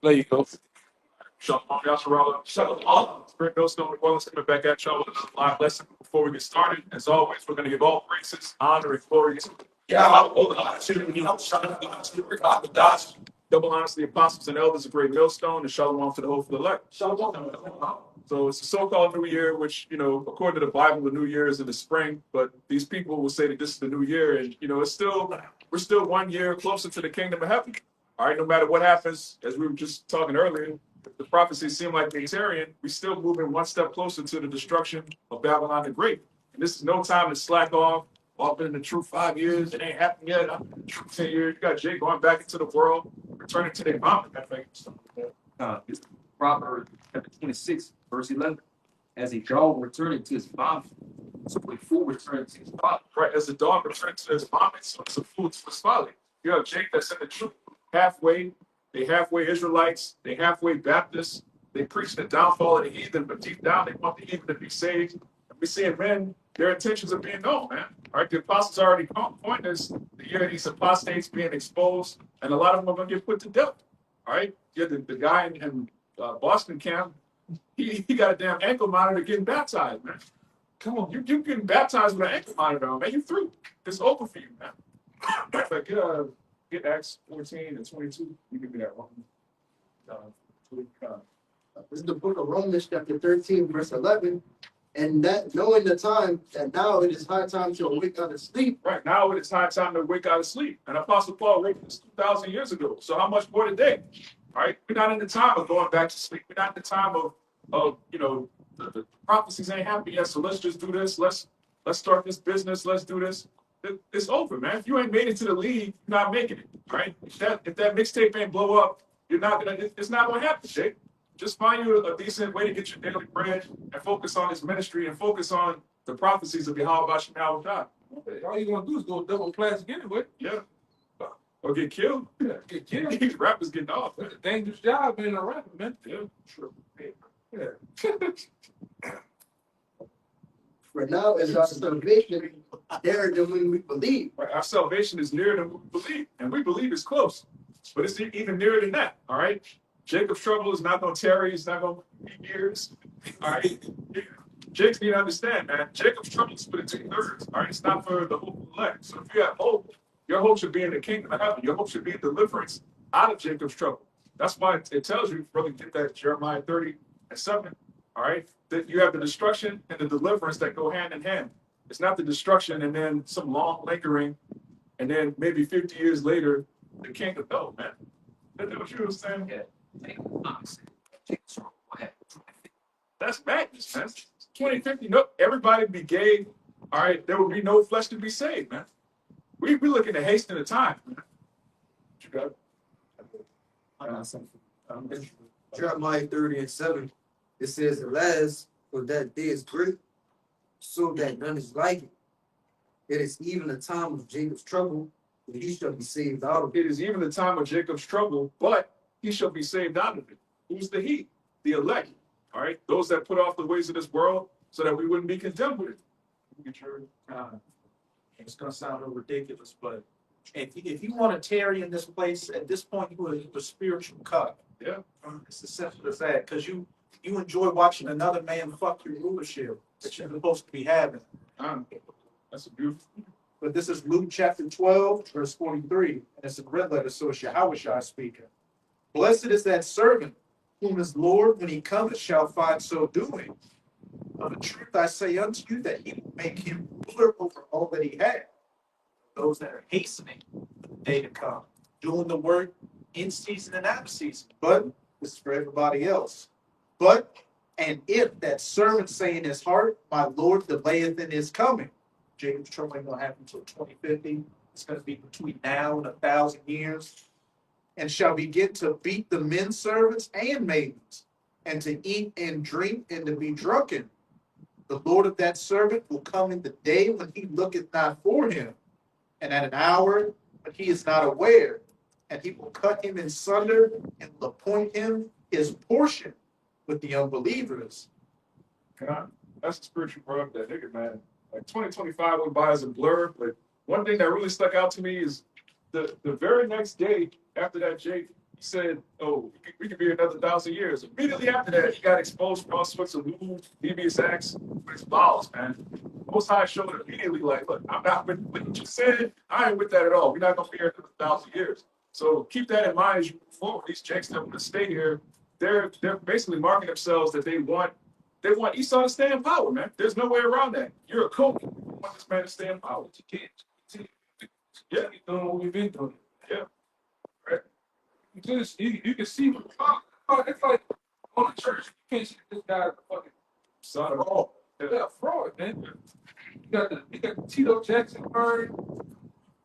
There you go. Shalom, Yasharala. Shalom. Spirit Millstone Dwellers coming back at y'all with another live lesson. Before we get started, as always, we're going to give all praises, honor, and glory to double honors to the apostles and elders of Great Millstone, and shalom to the hopeful elect. Shalom. So it's a so-called New Year, which, according to the Bible, the New Year is in the spring, but these people will say that this is the New Year, and, we're still 1 year closer to the kingdom of heaven. All right, no matter what happens, as we were just talking earlier, the prophecies seem like they're tarrying, we're still moving one step closer to the destruction of Babylon the Great. And this is no time to slack off. I've been in the truth 5 years, it ain't happened yet. I've been in the truth 10 years. You got Jay going back into the world, returning to their mom. It's Proverbs chapter 26, verse 11. As a dog returning to his vomit, so a fool returning to his father. Right, as a dog returns to his vomit, so it's a fool to his folly. You have Jake that's in the truth halfway. They halfway Israelites, they halfway Baptists. They preach the downfall of the heathen, but deep down they want the heathen to be saved. And we're seeing men, their intentions are being known, man. All right, the apostles already pointed us the year of these apostates being exposed, and a lot of them are going to get put to death. All right, yeah, the guy in Boston camp, he got a damn ankle monitor getting baptized, man. Come on, you getting baptized with an ankle monitor on, man. You through. It's over for you, man. Like, get Acts 14 and 22. You can do that one. This is the book of Romans, chapter 13, verse 11. And that knowing the time, that now it is high time to awake out of sleep. Right, now it is high time to wake out of sleep. And Apostle Paul wrote this 2,000 years ago. So how much more today? All right, we're not in the time of going back to sleep. We're not in the time of the prophecies ain't happening yet. So let's just do this. Let's start this business. Let's do this. It's over, man. If you ain't made it to the league, you're not making it. Right? If that mixtape ain't blow up, you're not gonna. It's not gonna happen, Jake. Just find you a decent way to get your daily bread and focus on this ministry and focus on the prophecies of Yahweh Shemel God. All you're going to do is go double class anyway. Yeah. Or get killed. Yeah, get killed. These rappers getting off. It's a dangerous job being a rapper, man. Yeah, true. Yeah. For now is our salvation nearer than when we believe. Right. Our salvation is nearer than we believe, and we believe it's close. But it's even nearer than that, all right? Jacob's trouble is not going to tarry. It's not going to be years, all right? Jake's need to understand, man. Jacob's trouble is split into thirds, all right? It's not for the hope of elect. So if you have hope, your hope should be in the kingdom of heaven. Your hope should be in deliverance out of Jacob's trouble. That's why it tells you, really get that Jeremiah 30:7, all right? That you have the destruction and the deliverance that go hand in hand. It's not the destruction and then some long lingering, and then maybe 50 years later, the kingdom. No, man. That's what you were saying. Yeah. That's madness, man. 2050, no, everybody be gay. All right, there would be no flesh to be saved, man. We looking to hasten the time, man. What you got? Jeremiah 30:7. It says, alas, for that day is great, so that none is like it. It is even the time of Jacob's trouble, but he shall be saved out of it. It is even the time of Jacob's trouble, but he shall be saved out of it. Who's the he? The elect. All right, those that put off the ways of this world so that we wouldn't be condemned with it. It's going to sound a little ridiculous, but if you want to tarry in this place, at this point, you are a spiritual cut. Yeah. It's as simple as that, because you enjoy watching another man fuck your rulership that you're supposed to be having. That's a beautiful. But this is Luke chapter 12, verse 43, and it's a red letter, so it's Yahweh speaking. Blessed is that servant whom his Lord, when he cometh, shall find so doing. Of a truth I say unto you that he will make him ruler over all that he had. Those that are hastening for the day to come, doing the work in season and out of season. But this is for everybody else. But, and if that servant say in his heart, my Lord delayeth in his coming, Jacob's trouble ain't going to happen until 2050. It's going to be between now and 1,000 years. And shall begin to beat the men servants and maidens, and to eat and drink and to be drunken. The Lord of that servant will come in the day when he looketh not for him, and at an hour when he is not aware, and he will cut him in sunder and will appoint him his portion with the unbelievers. God, that's the spiritual part of that nigga, man. Like 2025 went by as a blur, but one thing that really stuck out to me is the very next day after that, Jake, said, "Oh, we could be here another 1,000 years." Immediately after that, he got exposed for all sorts of lewd, devious acts with his bowels, man. Most High showed immediately, like, "Look, I'm not with what you said. I ain't with that at all. We're not gonna be here another 1,000 years." So keep that in mind as you move forward. These jakes that want to stay here, they're basically marking themselves that they want Esau to stay in power, man. There's no way around that. You're a coach. You want this man to stay in power. You can't. Yeah, Keep doing what we've been doing. yeah, right. You can see, it's like on the church. You can't see this guy fucking Son of all. yeah, fraud, man. You got the Tito Jackson bird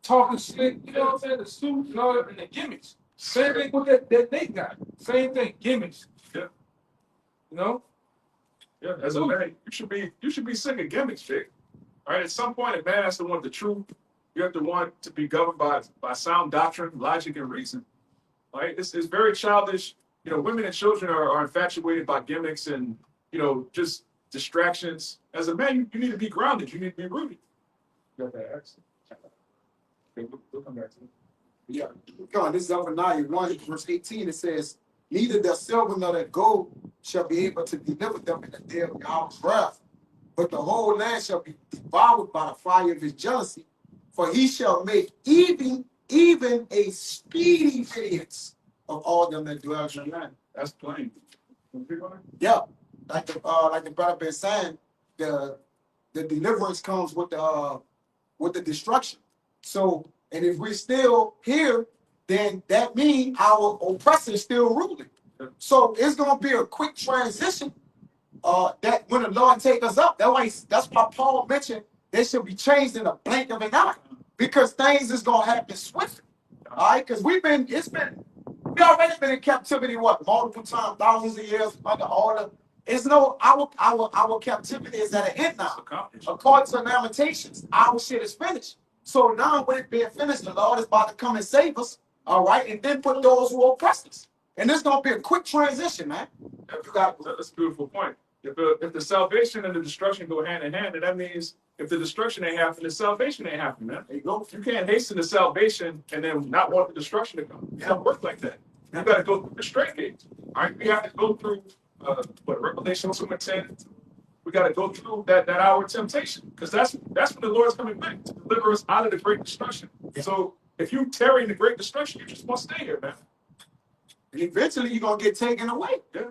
talking slick, you know what I'm saying? The suit and all that, and the gimmicks. Same thing with that they got. Same thing, gimmicks. Yeah. You know? Yeah, as a man, you should be sick of gimmicks, Jake. All right, at some point, a man has to want the truth. You have to want to be governed by sound doctrine, logic, and reason. Right? It's very childish. You know, women and children are infatuated by gimmicks and, you know, just distractions. As a man, you need to be grounded. You need to be rooted. You got that accent. Okay, we'll come back to it. Yeah, God, this is Zephaniah 1, verse 18. It says, "Neither the silver nor the gold shall be able to deliver them in the day of Yahweh's wrath, but the whole land shall be devoured by the fire of his jealousy. For he shall make even a speedy vengeance of all them that dwell in the land." That's plain. Yeah, like the brother been saying, the deliverance comes with the destruction. So, and if we're still here, then that means our oppressor is still ruling. So it's gonna be a quick transition. That when the Lord take us up, that's why Paul mentioned they should be changed in a blink of an eye, because things is gonna happen swiftly. All right, because we already been in captivity multiple times, thousands of years under order. It's no our captivity is at an end now. According to Lamentations, our shit is finished. So now when it being finished, the Lord is about to come and save us, all right, and then put those who oppress us. And it's gonna be a quick transition, man. That's a beautiful point. If the salvation and the destruction go hand in hand, then that means if the destruction ain't happening, the salvation ain't happening, man. There you go. You can't hasten the salvation and then not want the destruction to come. It don't work like that. You got to go through the straight gates. All right, we have to go through Revelation 2:10. We got to go through that hour of temptation, because that's when the Lord's coming back to deliver us out of the great destruction. Yeah. So if you tarry in the great destruction, you just want to stay here, man. And eventually you're gonna get taken away. Yeah.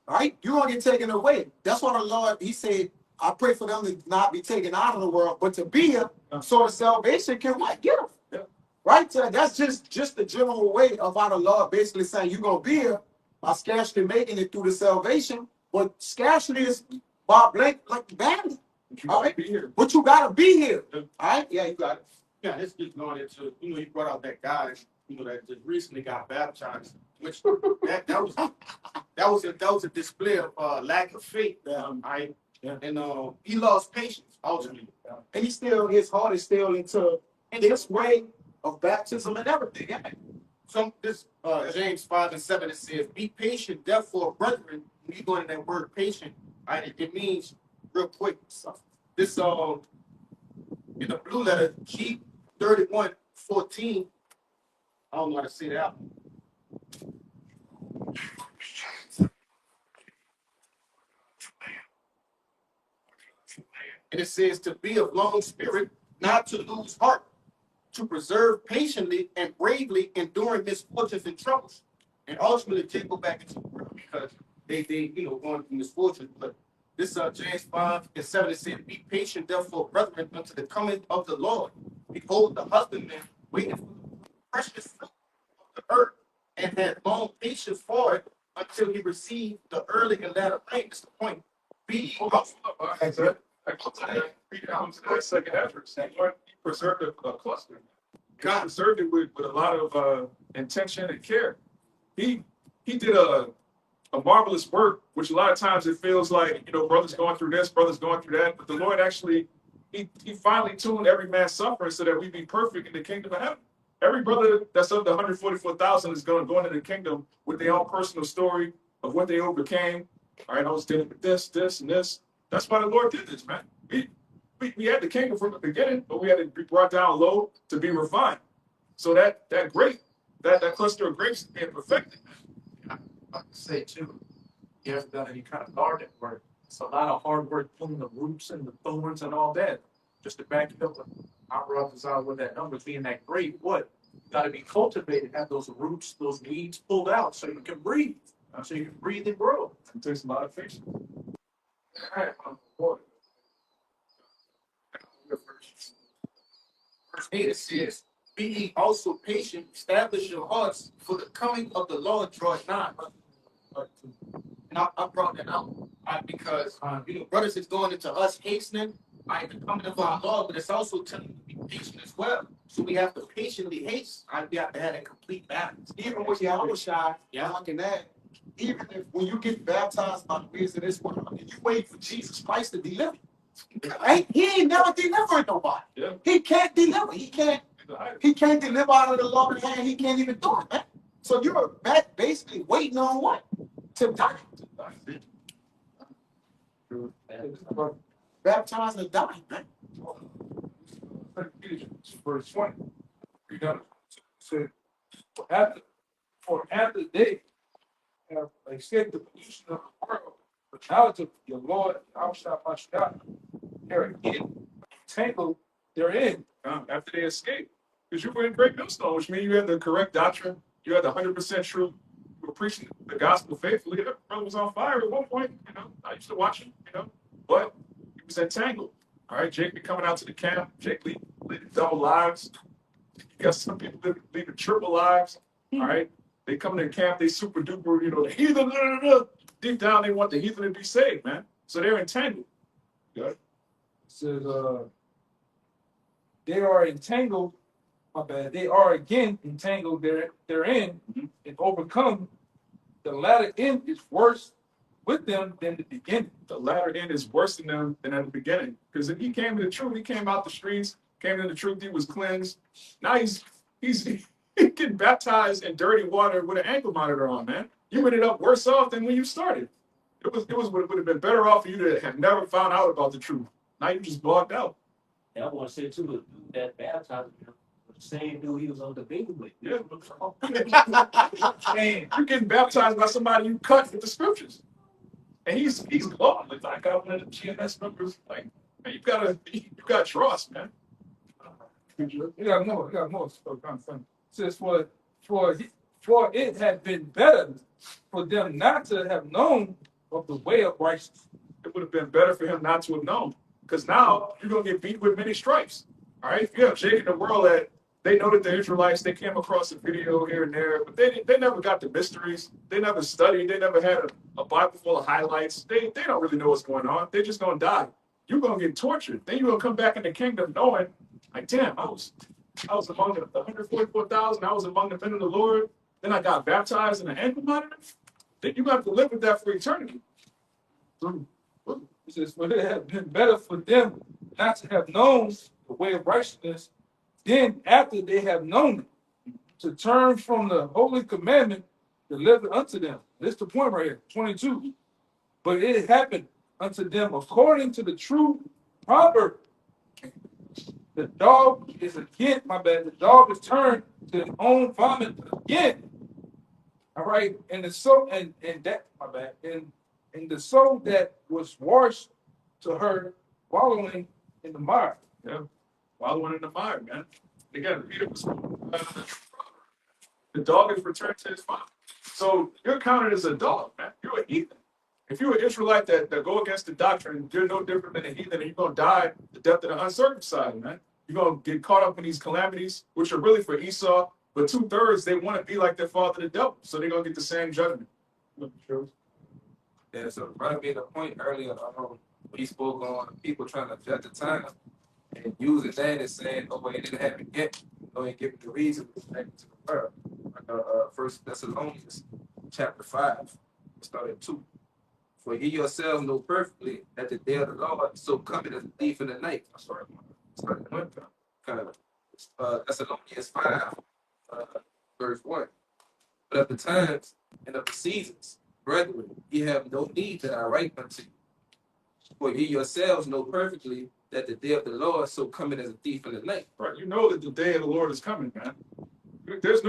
All right, you're gonna get taken away. That's why the Lord, he said, I pray for them to not be taken out of the world, but to be here, so the salvation can get them. Yeah. Right? So that's just the general way of how the Lord basically saying you're gonna be here by scarcely making it through the salvation, but scarcely is Bob Blake like badly. But you All got to right. be here. But you gotta be here. Yeah. All right, yeah, you got it. Yeah, it's just going into, you brought out that guy, that just recently got baptized, which that was a display of lack of faith. Right? Yeah. And he lost patience ultimately. And his heart is still into this way of baptism and everything. Yeah. This James 5:7, it says, "Be patient, therefore, brethren." When you go into that word patient, right, it means real quick. This in the blue letter G31:14. I don't know how to say that. And it says to be of long spirit, not to lose heart, to preserve patiently and bravely enduring misfortunes and troubles. And ultimately, they go back into the world because they going through misfortunes. But this James 5:7, it says, "Be patient, therefore, brethren, unto the coming of the Lord. Behold, the husbandman waiting for the precious fruit of the earth, and had long patience for it until he received the early and latter rain." That's the point. Be Hold up. I go to that second address. He preserved a cluster. God preserved it with a lot of intention and care. He did a marvelous work, which a lot of times it feels like, brothers going through this, brothers going through that. But the Lord actually, he finally tuned every man's suffering so that we be perfect in the kingdom of heaven. Every brother that's of the 144,000 is going to go into the kingdom with their own personal story of what they overcame. All right, I was dealing with this, and this. That's why the Lord did this, man. We had the kingdom from the beginning, but we had to be brought down low to be refined. So that great that cluster of grapes is being perfected. I like to say too, you haven't done any kind of garden work. It's a lot of hard work pulling the roots and the thorns and all that. Just to back it up, our brothers out with that number being that great, what? Got to be cultivated, have those roots, those weeds pulled out so you can breathe. So you can breathe and grow. It takes a lot of patience. All right, boy. Verse 8 it says, be ye also patient, establish your hearts, for the coming of the Lord draweth nigh. And I brought that out because, brothers, it's going into us hastening the coming of our Lord, but it's also telling you to be patient as well. So we have to patiently haste. We have to have a complete balance. Even with Yahushua, looking at, even if when you get baptized by the ways of this world, and you wait for Jesus Christ to deliver, right? He ain't never delivered nobody. Yeah. He can't deliver. He can't deliver out of the Lord's hand. He can't even do it, man. So you're basically waiting on what? To die. Baptized and die, man. Verse 20. You got it. Said, for after they have escaped the pollution of the world, the knowledge of your Lord, our Shabbat, they're again entangled therein. After they escape. Because you were in great millstone, which means you had the correct doctrine, you had the 100% truth, you were preaching the gospel faithfully. That brother was on fire at one point, I used to watch him, but he was entangled. All right, Jake be coming out to the camp, Jake leading double lives. You got some people leading triple lives, all right? They come to the camp, they super duper, the heathen, deep down they want the heathen to be saved, man. So they're entangled. Good. It says, they are entangled, my bad, they are again entangled therein and overcome. The latter end is worse with them than the beginning. The latter end is worse than them than at the beginning. Because if he came to the truth, he came out the streets, came to the truth, he was cleansed. Now he's getting baptized in dirty water with an ankle monitor on, man. You ended up worse off than when you started. It would have been better off for you to have never found out about the truth. Now you just blocked out. And I want to say too, the dude that baptized him, the same dude he was on the debate with. Yeah. And you're getting baptized by somebody you cut with the scriptures. And he's glowing. Like, I got one of the GMS members. Like, man, you gotta trust, man. You got more stuff kind of funny. It says, for it had been better for them not to have known of the way of righteousness. It would have been better for him not to have known. Because now you're gonna get beat with many stripes. All right. If you have Jake in the world that they know that the Israelites, they came across a video here and there, but they never got the mysteries. They never studied. They never had a Bible full of highlights. They don't really know what's going on. They're just gonna die. You're gonna get tortured. Then you're gonna come back in the kingdom knowing, like, damn, I was among the 144,000. I was among the men of the Lord. Then I got baptized in an ankle monitor. Then you have to live with that for eternity. It says, for it had been better for them not to have known the way of righteousness, then after they have known it, to turn from the holy commandment delivered unto them. This is the point right here, 22. But it happened unto them according to the true proverb. The dog is again, the dog is turned to his own vomit again. All right, and the soul, and that, and the soul that was washed to her wallowing in the mire. Yeah, wallowing in the mire, man. Again, Peter was the dog is returned to his father. So you're counted as a dog, man. You're a heathen. If you're an Israelite that go against the doctrine, you're no different than a heathen, and you're gonna die the death of the uncircumcised, man. You're gonna get caught up in these calamities, which are really for Esau, but 2/3 they want to be like their father, the devil, so they're gonna get the same judgment. Yeah, so brother made a point earlier when he spoke on people trying to judge the time and using that as saying, oh, it didn't happen yet. And give the reason back to the world. First Thessalonians chapter 5, start at 2. For ye yourselves know perfectly that the day of the Lord so coming as a thief in the night. I'm sorry, Thessalonians 5, verse 1. But of the times and of the seasons, brethren, ye have no need that I write unto you. For ye yourselves know perfectly that the day of the Lord so coming as a thief in the night. Right, you know that the day of the Lord is coming, man. There's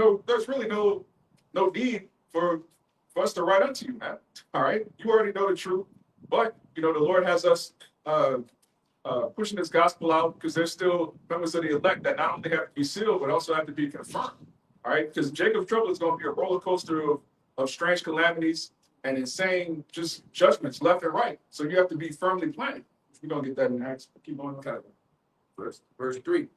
really no need for us to write unto you, man. All right, you already know the truth, but the Lord has us pushing this gospel out because there's still members of the elect that not only have to be sealed but also have to be confirmed. All right, because Jacob's trouble is going to be a roller coaster of strange calamities and insane just judgments left and right. So you have to be firmly planted. We're gonna get that in Acts. Keep on. Verse 3.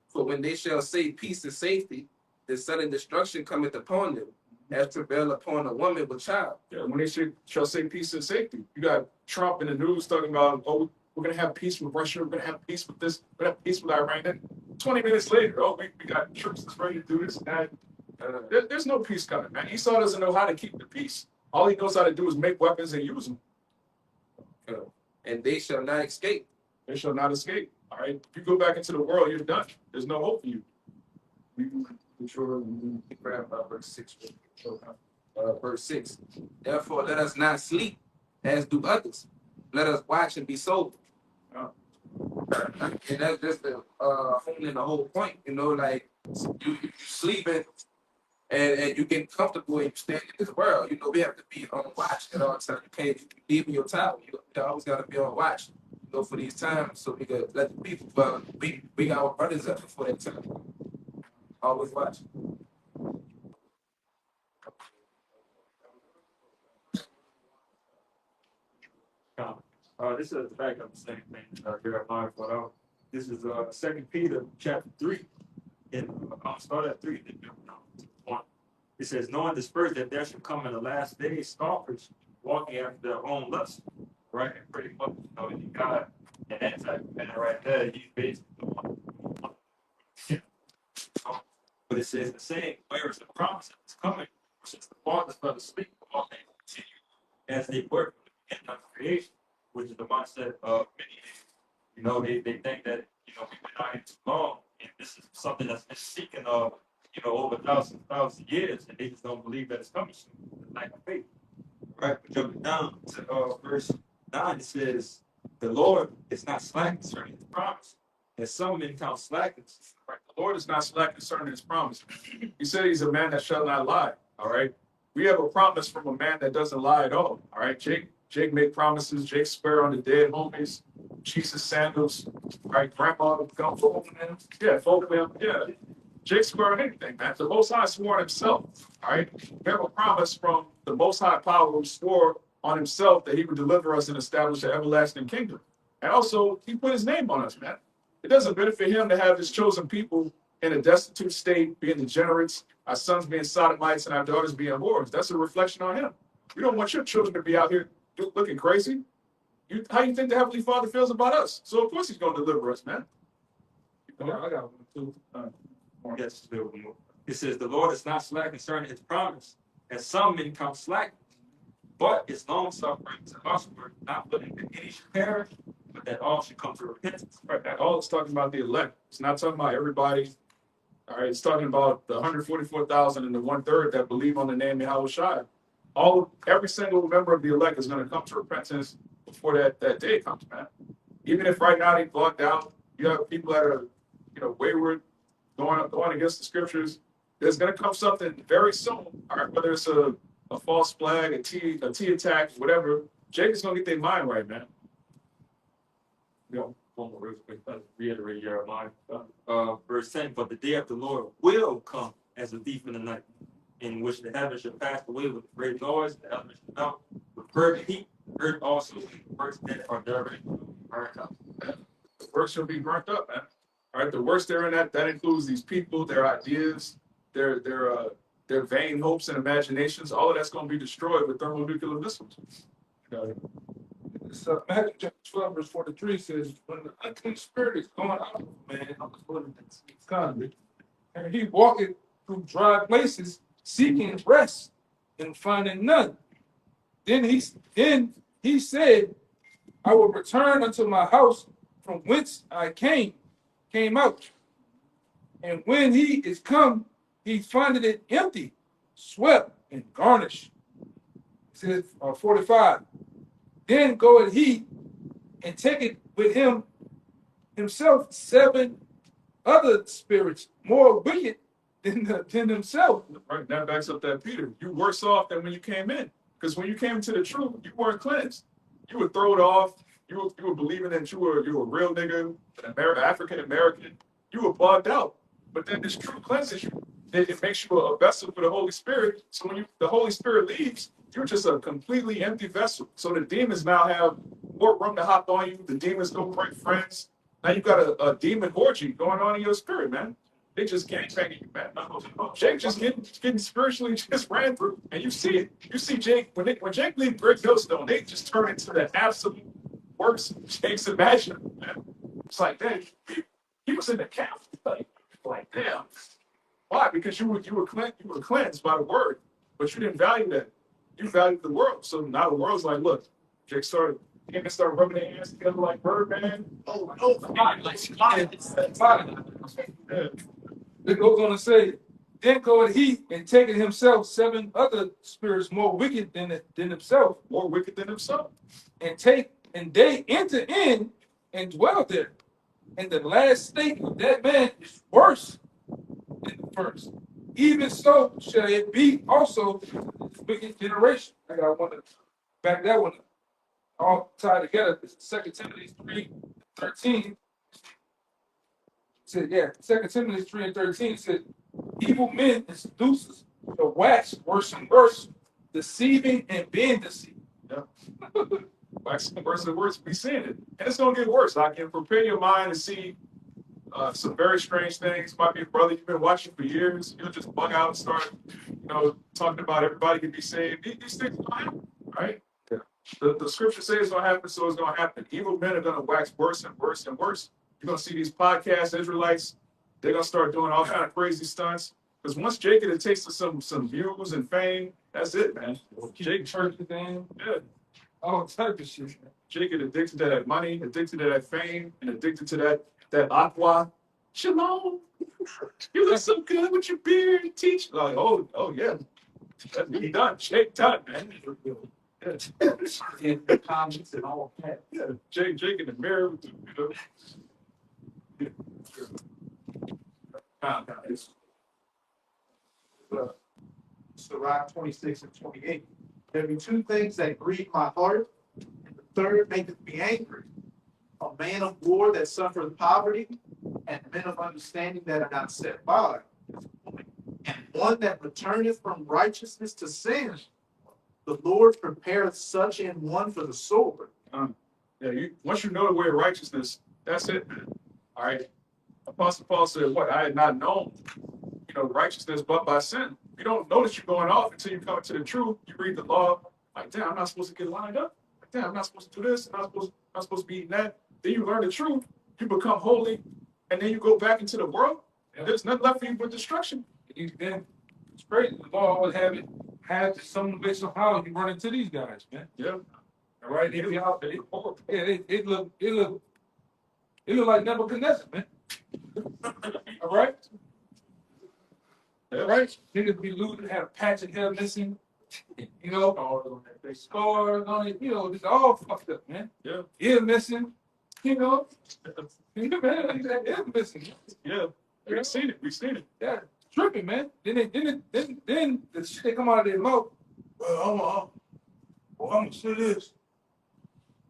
For when they shall say peace and safety, the sudden destruction cometh upon them, as travail upon a woman with child. Yeah, when they shall say peace and safety, you got Trump in the news talking about, oh, we're gonna have peace with Russia, we're gonna have peace with this, we're gonna have peace with Iran. Then 20 minutes later, oh, we got troops that's ready to do this and that. There's no peace coming, man. Esau doesn't know how to keep the peace. All he knows how to do is make weapons and use them. And they shall not escape. They shall not escape. All right. If you go back into the world, you're done. There's no hope for you. Grab verse 6. Verse 6. Therefore, let us not sleep as do others. Let us watch and be sober. And that's just the honing the whole point. Like you sleeping and you getting comfortable and you stand in this world. We have to be on watch at all times. You can't leave your towel. You always got to be on watch. For these times, so we could let the people. But we got our brothers up for that time. Always watch. This is the back of the same thing Jeremiah brought out. This is 2 Peter chapter 3. And I'll start at 3. It says, knowing this first that there should come in the last days scoffers walking after their own lust. Right? And pretty much, you got and that type of man right there, he's basically the one. But it says the same, where is the promise that is coming, since the fathers fell asleep, all things continue as they were from the beginning of creation, which is the mindset of many. They think that we've been out here too long, and this is something that's been seeking of over thousands of years, and they just don't believe that it's coming soon. Lack of faith. Right, but jumping down to verse 9, it says, the Lord is not slack concerning his promise, as some men count slackness. Right? The Lord is not slack concerning his promise. He said he's a man that shall not lie. All right. We have a promise from a man that doesn't lie at all. All right. Jake made promises. Jake swear on the dead homies. Jesus sandals. Right. Grandma gonna fold him. Yeah, fold him. Yeah. Jake swear on anything, man. The Most High swore on himself. All right. We have a promise from the Most High power who swore on himself that he would deliver us and establish an everlasting kingdom. And also, he put his name on us, man. It doesn't benefit him to have his chosen people in a destitute state, being degenerates, our sons being sodomites, and our daughters being whores. That's a reflection on him. We don't want your children to be out here looking crazy. How do you think the Heavenly Father feels about us? So, of course, he's going to deliver us, man. I got one too. Yes, it says, the Lord is not slack concerning his promise, as some men count slack, but it's long suffering to usward, not willing that any should perish, but that all should come to repentance. Right, that all is talking about the elect. It's not talking about everybody. All right, it's talking about the 144,000 and the 1/3 that believe on the name of Yahushua. Every single member of the elect is going to come to repentance before that day comes, man. Even if right now they blocked out, you have people that are, wayward, going against the scriptures. There's going to come something very soon. All right, whether it's a false flag, a T attack, whatever. Jacob's going to get their mind right, man. One more real quick, reiterate Jeremiah. Verse 10, but the day of the Lord will come as a thief in the night, in which the heavens shall pass away with great noise, the elements shall melt with fervent heat, the earth also, the works that are therein burnt up. The works shall be burnt up, man. All right, the works there in that includes these people, their ideas, their vain hopes and imaginations. All of that's going to be destroyed with thermonuclear missiles. So Matthew chapter 12, verse 43 says, when the unclean spirit is gone out of a man, and he walketh through dry places, seeking rest and finding none. Then he said, I will return unto my house from whence I came out. And when he is come, he findeth it empty, swept, and garnished. It says 45. Then goeth he and taketh with himself 7 other spirits more wicked than themselves. Right, that backs up that Peter. You worse off than when you came in. Because when you came into the truth, you weren't cleansed. You were thrown off. You were believing that you were a real nigga, an African American. You were bugged out. But then this truth cleanses you. It makes you a vessel for the Holy Spirit. So when the Holy Spirit leaves, you're just a completely empty vessel. So the demons now have more room to hop on you. The demons go break friends. Now you got a demon orgy going on in your spirit, man. They just gangbanging you, man. Jake just getting spiritually just ran through, and you see it. You see Jake when Jake leaves Brick Millstone, they just turn into the absolute worst Jake's imaginable, man. It's like that. He was in the camp, like damn. Why? Because you were cleansed by the word, but you didn't value that. You valued the world. So now the world's like, look, Jake started rubbing their hands together like Birdman. Yeah. It goes on to say, then goeth he and taking himself 7 other spirits more wicked than himself, More wicked than himself. and they enter in and dwell there. And the last state of that man is worse than the first. Even so shall it be also in this wicked generation. I got one to back that one up. All tied together. It's 2 Timothy 3:13. Said, yeah, 2 Timothy 3:13 said, evil men and seducers shall wax worse and worse, deceiving and being deceived. Waxing worse and worse, we seeing it. And it's gonna get worse. I can prepare your mind to see some very strange things. Might be a brother you've been watching for years. You'll just bug out and start, talking about everybody can be saved. These things are gonna happen, right? Yeah. The scripture says it's gonna happen, so it's gonna happen. Evil men are gonna wax worse and worse and worse. You're gonna see these podcast Israelites, they're gonna start doing all kind of crazy stunts. Because once Jake gets a taste of some views and fame, that's it, man. Jake church thing, Yeah. all type of shit. Jake get addicted to that money, addicted to that fame, and addicted to that aqua. Shalom. You look so good with your beard and teach. Like, oh yeah. That's me done. Jake done, man. Yeah. In the comments and all that. Yeah. Jake in the mirror with Sirach 26 and 28. There be 2 things that grieve my heart, and the third maketh me angry. A man of war that suffereth poverty, and men of understanding that are not set by, and one that returneth from righteousness to sin. The Lord prepareth such an one for the sword. Once you know the way of righteousness, that's it, man. All right. Apostle Paul said, what? I had not known, righteousness but by sin. You don't notice you're going off until you come into the truth. You read the law, like, damn, I'm not supposed to get lined up. Like, damn, I'm not supposed to do this. I'm not supposed to be eating that. Then you learn the truth. You become holy, and then you go back into the world, and there's nothing left for you but destruction. Then it's crazy. The law always have some way somehow you run into these guys, man. Yeah. All right, they be out there. It look like Nebuchadnezzar, man. All right. Yeah. Right? Niggas be looting, had a patch of hair missing, they scars on it, it's all fucked up, man. Yeah. Ear missing, man, ear missing. Yeah. We've seen it. Yeah, tripping, man. Then the shit they come out of their mouth. Well, I'm gonna say this.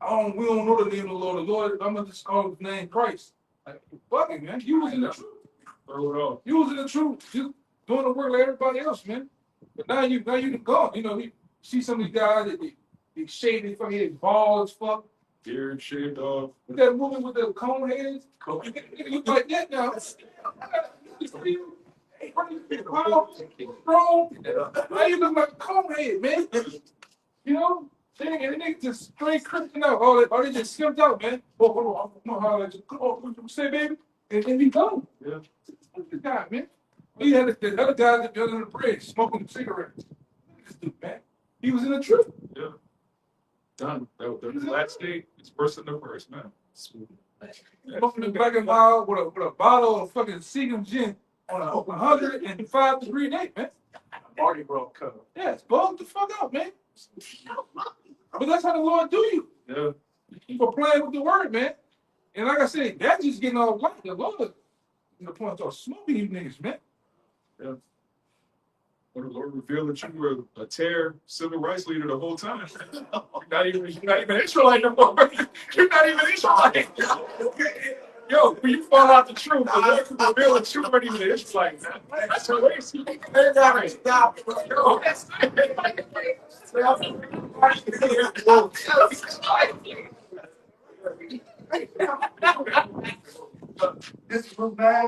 We don't know the name of the Lord. The Lord, I'm gonna just call his name Christ. Like, fucking man, you was in the truth. Throw it off. You was in the truth. You doing the work like everybody else, man. But now you gone. You see some of these guys that they shave their fucking head bald as fuck. Beard shaved off. With that woman with the cone heads, you look like that now. Bro, now you look like a cone head, man. And they just straight cripping out. All they just skipped out, man. Oh, I'm gonna holler at you. Come on, what you say, baby? And then he gone. Yeah. Look at the guy, man. He had the other guy that was under the bridge smoking cigarettes. Look at this dude, man. He was in the truth. Yeah. Done. The last state is worse than the first, man. Smoking the black and mild with a bottle of fucking Seagram gin on a 105-degree day, man. Marty Bro cover. Yeah, it's bugged the fuck out, man. But that's how the Lord do you. Yeah. For playing with the word, man. And like I said, that's just getting all white. The Lord, point to smoking you niggas, man. When the Lord revealed that you were a tear civil rights leader the whole time. You're not even Israelite no more. You're not even Israelite. Yo, when you fall out the truth, the Lord can reveal that you weren't even an Israelite, man. That's crazy. They gotta stop. Yo, that's This is from bad.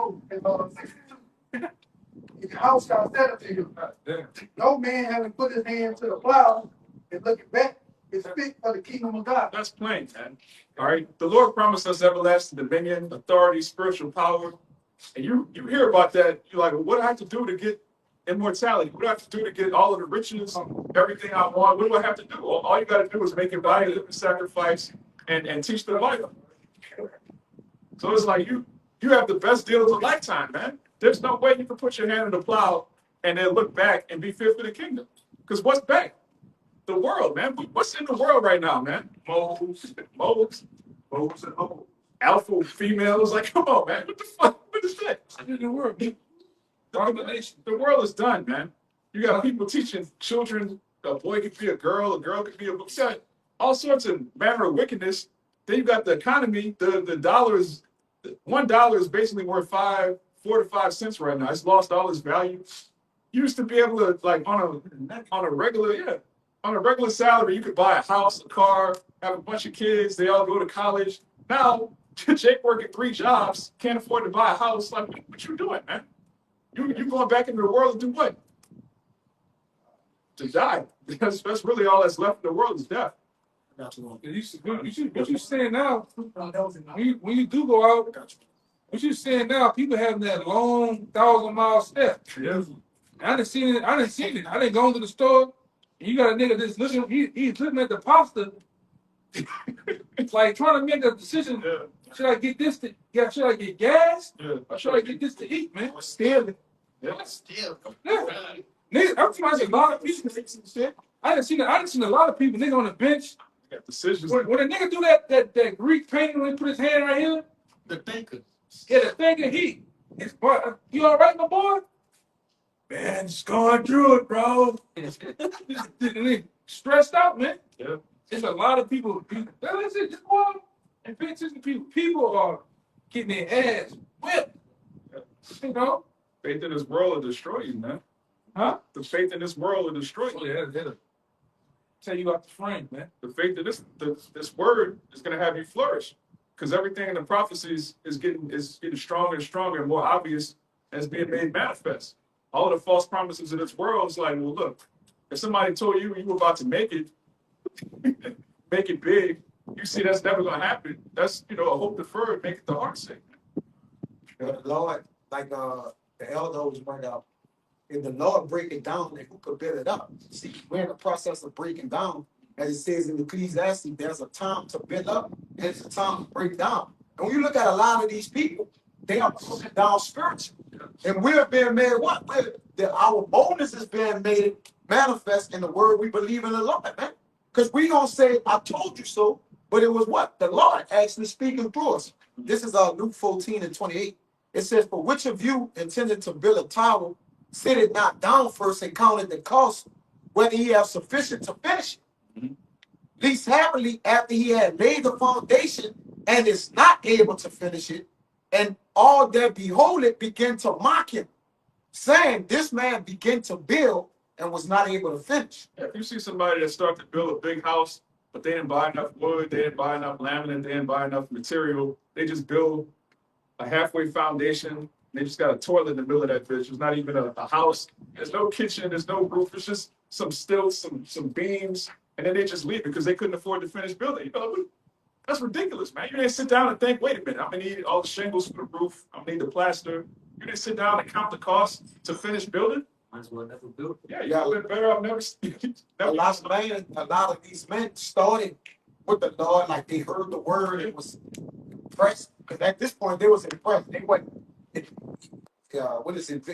His house got set up to you. Damn. No man having put his hand to the plow and looking back is fit for the kingdom of God. That's plain, man. All right. The Lord promised us everlasting dominion, authority, spiritual power. And you hear about that. You're like, well, what do I have to do to get immortality? What do I have to do to get all of the riches, everything I want? What do I have to do? All you got to do is make your body a living sacrifice and teach the Bible. So it's like you have the best deal of a lifetime, man. There's no way you can put your hand in the plow and then look back and be fit for the kingdom. Because what's back? The world, man. What's in the world right now, man? Moles and hoes. Alpha females. Like, come on, man. What the fuck? What is that? In the world. Domination. The world is done, man. You got people teaching children a boy could be a girl could be a boy. You got all sorts of manner of wickedness. Then you got the economy. The dollar is $1 is basically worth 4 to 5 cents right now. It's lost all its value. You used to be able to, like, on a regular salary, you could buy a house, a car, have a bunch of kids. They all go to college. Now, Jake working 3 jobs, can't afford to buy a house. Like, what you doing, man? You going back into the world to do what? To die. Because that's really all that's left in the world is death. What you saying now? When you do go out, what you saying now? People having that long 1,000-mile step. Yeah. I didn't see it. I didn't go into the store. And you got a nigga that's looking. He's looking at the pasta. It's like trying to make a decision. Yeah. Should I get this should I get gas? Yeah. Or should I get this to eat, man? Stealing. Yeah. Yeah. Niggas, I'm trying to see a lot of people. I done seen a lot of people nigga on the bench. Got decisions. When a nigga do that Greek painting when he put his hand right here, The thinker. yeah, the thinker you all right, my boy? Man, just going through it, bro. Stressed out, man. Yeah. There's a lot of people. That's it. Just go out and pay attention to people. People are getting their ass whipped. Yeah. You know? Faith in this world will destroy you, man. Huh? The faith in this world will destroy Oh, you. yeah, that'll tell you out the frame, man. The faith in this word is going to have you flourish, because everything in the prophecies is getting stronger and stronger and more obvious as being made manifest. All of the false promises in this world is like, well, look, if somebody told you were about to make it, make it big, you see that's never going to happen. That's a hope deferred, make it the heart sick. The Lord, like the elder was bring up, if the Lord break it down, then who could build it up? See, we're in the process of breaking down. As it says in Ecclesiastes, there's a time to build up and it's a time to break down. And when you look at a lot of these people, they are broken down spiritually. And we're being made what? Our boldness is being made manifest in the word we believe in the Lord, man. Because we don't say, I told you so, but it was what? The Lord actually speaking through us. This is Luke 14:28. It says, for which of you intended to build a tower, sit it not down first and counted the cost, whether he have sufficient to finish it. Least happily, after he had laid the foundation and is not able to finish it, and all that behold it begin to mock him, saying, this man began to build and was not able to finish. If you see somebody that started to build a big house, but they didn't buy enough wood, they didn't buy enough laminate, they didn't buy enough material, they just build a halfway foundation. They just got a toilet in the middle of that bitch. It's not even a house. There's no kitchen. There's no roof. It's just some stilts, some beams, and then they just leave because they couldn't afford to finish building. That's ridiculous, man. You didn't sit down and think, wait a minute, I'm gonna need all the shingles for the roof. I'm gonna need the plaster. You didn't sit down and count the cost to finish building. Might as well never build. Yeah, you would have been better off never. A lot of these men started with the Lord, like they heard the word and was impressed. Because at this point, they was impressed. They wasn't, what is it?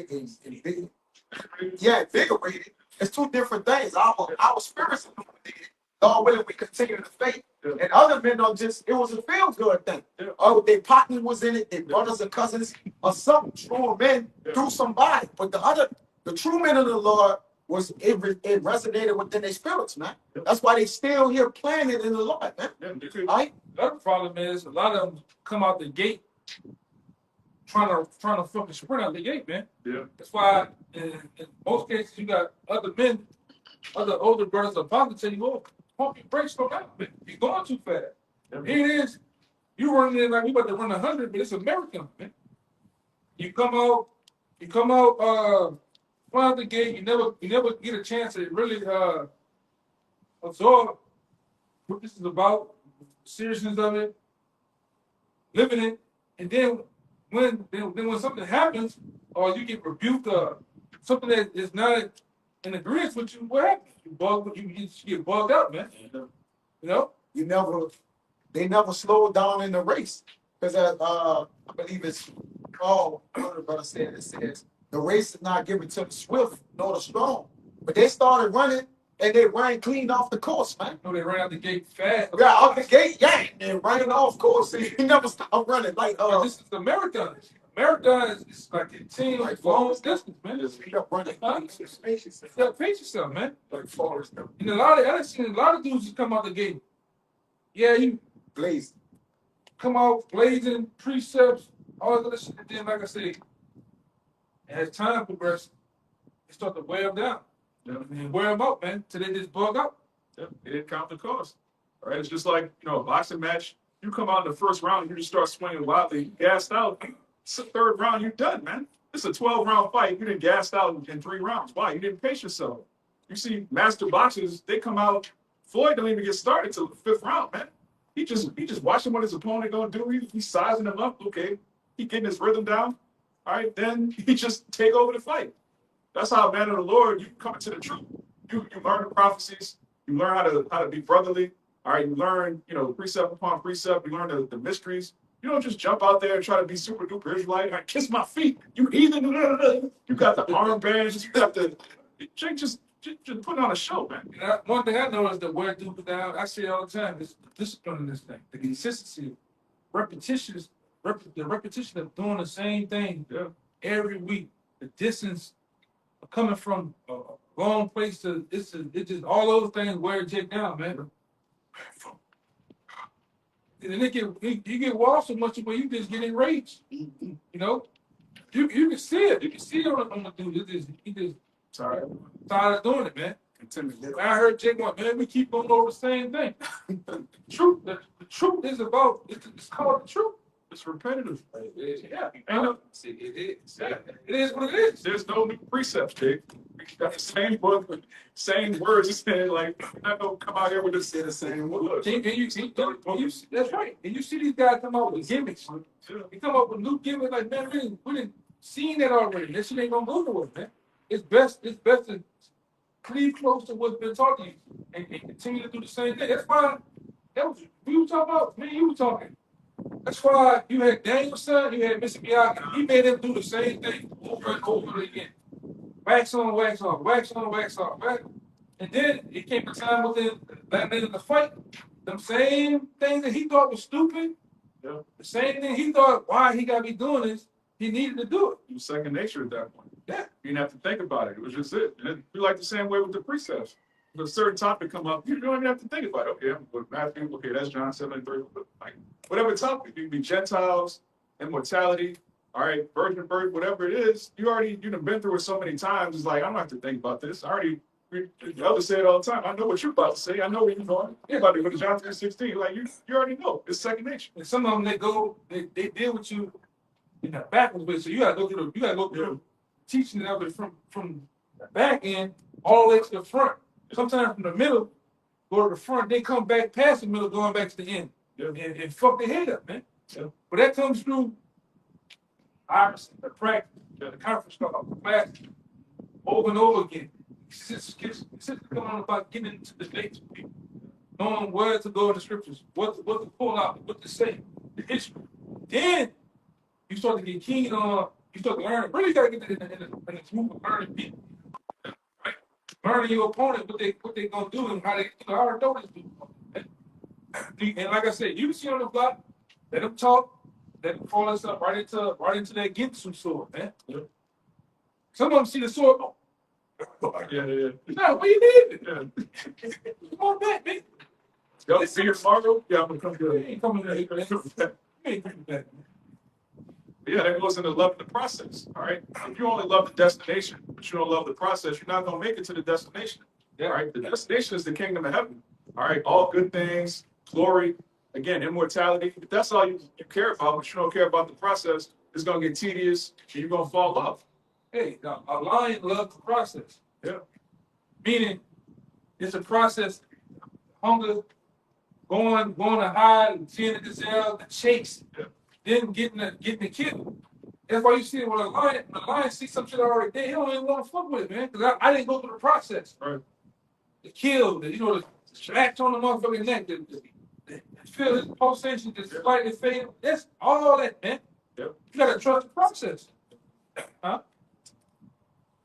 Invigorated. It's two different things. Our spirits are illuminated. Lord willing, we continue to faith. Yeah. And other men are just, it was a feel good thing. Yeah. Oh, their partner was in it, their brothers and cousins. of some true men through somebody. But the true men of the Lord it resonated within their spirits, man. That's why they still here planning in the Lord, man. Yeah, they could- Right? The other problem is a lot of them come out the gate trying to fucking sprint out the gate, man. Yeah. That's why in most cases you got other men, other older brothers about to tell you, oh, pump your brakes, slow down, man. You're going too fast. Yeah. Here it is. You running in like we about to run 100, but it's American, man. You come out front of the gate, you never get a chance to really absorb what this is about, the seriousness of it, living it, and then when something happens or you get rebuked or something that is not in agreement with you, what happens? You get bugged out, man. You know? They never slowed down in the race. Because I believe it's Paul, one of the brothers said, it says, the race is not given to the swift nor the strong. But they started running and they ran clean off the course, man. You know, they ran out the gate fast. Yeah, off the gate, yeah, and running off course. And he never stopped running. Like, But this is the marathon. Marathon is like a team like long distance, man. just keep up running. Huh? You gotta pace yourself, man. Like Forrest And I've seen a lot of dudes just come out the gate. Yeah, you Blaze. come out blazing precepts, all that other shit. And then, like I said, as time progresses, they start to wear them down. Yeah. And wear them out, man, till they just bug out. Yeah, they didn't count the cost. All right, it's just like, a boxing match. You come out in the first round, you just start swinging wildly, you gassed out. It's the third round, you're done, man. It's a 12-round fight. You didn't gassed out in 3 rounds. Why? You didn't pace yourself. You see, master boxers, they come out. Floyd don't even get started till the 5th round, man. He just watching what his opponent gonna do. He's sizing him up. Okay, he getting his rhythm down. All right, then he just take over the fight. That's how, man of the Lord, you come into the truth. You learn the prophecies. You learn how to be brotherly. All right, you learn, precept upon precept. You learn the mysteries. You don't just jump out there and try to be super duper Israelite. I kiss my feet. You heathen. You got the armbands. You got the Jake just put on a show, man. And one thing I know is that wear dudes down. I say it all the time. Is the discipline in this thing, the consistency, the repetition of doing the same thing every week. The distance of coming from a long place to it's just all those things wear Jake down, man. And then you get washed so much where you just get enraged. You can see it. You can see it on the dude. He just Sorry. tired of doing it, man. Intimidated. I heard Jake going, man, we keep going over the same thing. The truth is about, it's called the truth. It's repetitive. Yeah. See, it is. It is what it is. There's no new precepts, Jake. We got the same book, with same words. It's like, we're not gonna come out here with Say the same word. look. And that's right. And you see these guys come out with gimmicks. They come up with new gimmicks like, man, we didn't seen that already. That shit ain't gonna go nowhere, man. It's best to cleave close to what's been taught to you and continue to do the same thing. That's why we were talking about, me and you were talking. That's why you had Daniel's son, you had Mr. Miyagi. He made him do the same thing over and over again. Wax on, wax off, wax on, wax off, right? And then it came a time within that end of the fight, them same things that he thought was stupid, Yeah. the same thing he thought why he gotta be doing this, he needed to do it. It was second nature at that point. Yeah. You didn't have to think about it. It was just it. And it'd be like the same way with the precepts. If a certain topic come up, you don't even have to think about it. Okay, with Matthew, okay, that's John 7:3. Like whatever topic, it could be Gentiles, immortality, all right, virgin birth, whatever it is, you've been through it so many times. It's like I don't have to think about this. The elders say it all the time. I know what you're about to say. I know where you're going. You're about to go to John 3:16. Like you already know. It's second nature. And some of them they deal with you in the backwards way. So you gotta go through teaching it of it from the back end all the way to the front. Sometimes from the middle, go to the front, they come back past the middle, going back to the end. Yeah. And fuck their head up, man. Yeah. But that comes through obviously the practice, the conference call, the class, over and over again. It's coming on about getting into the dates with people, knowing where to go in the scriptures, what to pull out, what to say, the history. Then you start to get keen on, you start to learn, really gotta get in the group of learning people. Right? Learning your opponent, what they gonna do and how they, I already know this dude. And like I said, you can see on the block, let them talk, They fall us up right into that Ginsu sword, man. Some of them see the sword. Oh, Yeah, yeah. no, where you leaving? Yeah. Come on back, man. Y'all see you tomorrow? Yeah, I'm gonna come You get ain't coming back, man. You ain't coming back. Yeah, that goes into loving the process. All right. If you only love the destination, but you don't love the process, you're not gonna make it to the destination. Yeah. All right. The destination is the kingdom of heaven. All right. All good things, glory, again, immortality. If that's all you care about, but you don't care about the process, it's gonna get tedious and you're gonna fall off. Hey, now, a lion loves the process. Yeah. Meaning, it's a process. Hunger, going to hide, seeing the gazelle, the chase, Yeah. then getting the kill. That's why you see when a lion sees some shit already there, he don't even want to fuck with it, man. Because I didn't go through the process. Right. The kill, the scratch on the motherfucking neck, the feel his pulsation, the slightly fade. That's all that, man. Yep. You gotta trust the process. Huh?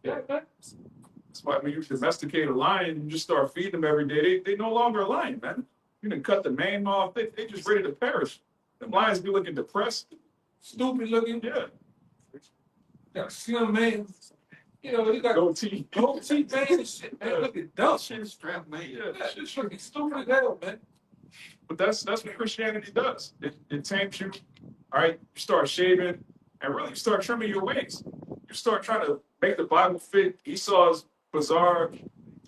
Yeah, man. That's why when you domesticate a lion, you just start feeding them every day. They no longer a lion, man. You done cut the mane off. They just ready to perish. The lions be looking depressed. Stupid looking. Yeah. Got slim man. You know, he got Goatee. goatee man and shit, man. Look at dumb. Shit strap man. Yeah. That shit's looking stupid as hell, man. But that's what Christianity does. It tames you. All right. You start shaving and really you start trimming your ways. You start trying to make the Bible fit Esau's bizarre,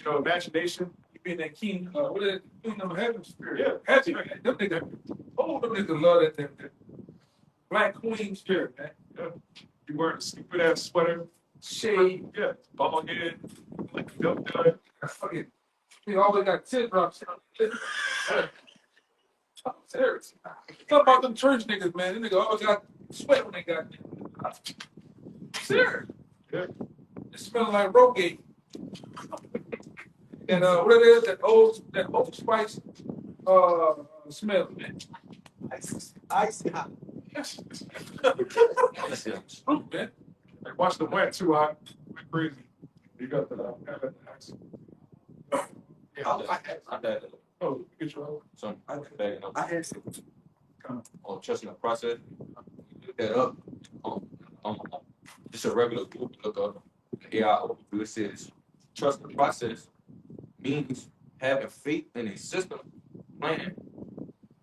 imagination. You being that king, what is it? Kingdom of heaven spirit. Yeah. Heaven, man. Them niggas love that black queen spirit, man. Yeah. You wearing a stupid ass sweater. Shade. Yeah. Ball head. Like milk dud. Fucking, he always got teardrops. I'm serious. Talk about them church niggas, man. Them niggas always got sweat when they got there. Serious. Yeah. It smells like Rogate. And what it is, that old spice smell, man. Icy hot. Yes. Fruit, man. Hey, watch the wet too hot. Went crazy. You got the accent. I had Oh, get your own. some back I had some. on trusting the process. Look that up. Just a regular Google look up. AI overview. It says trust the process means having faith in a system plan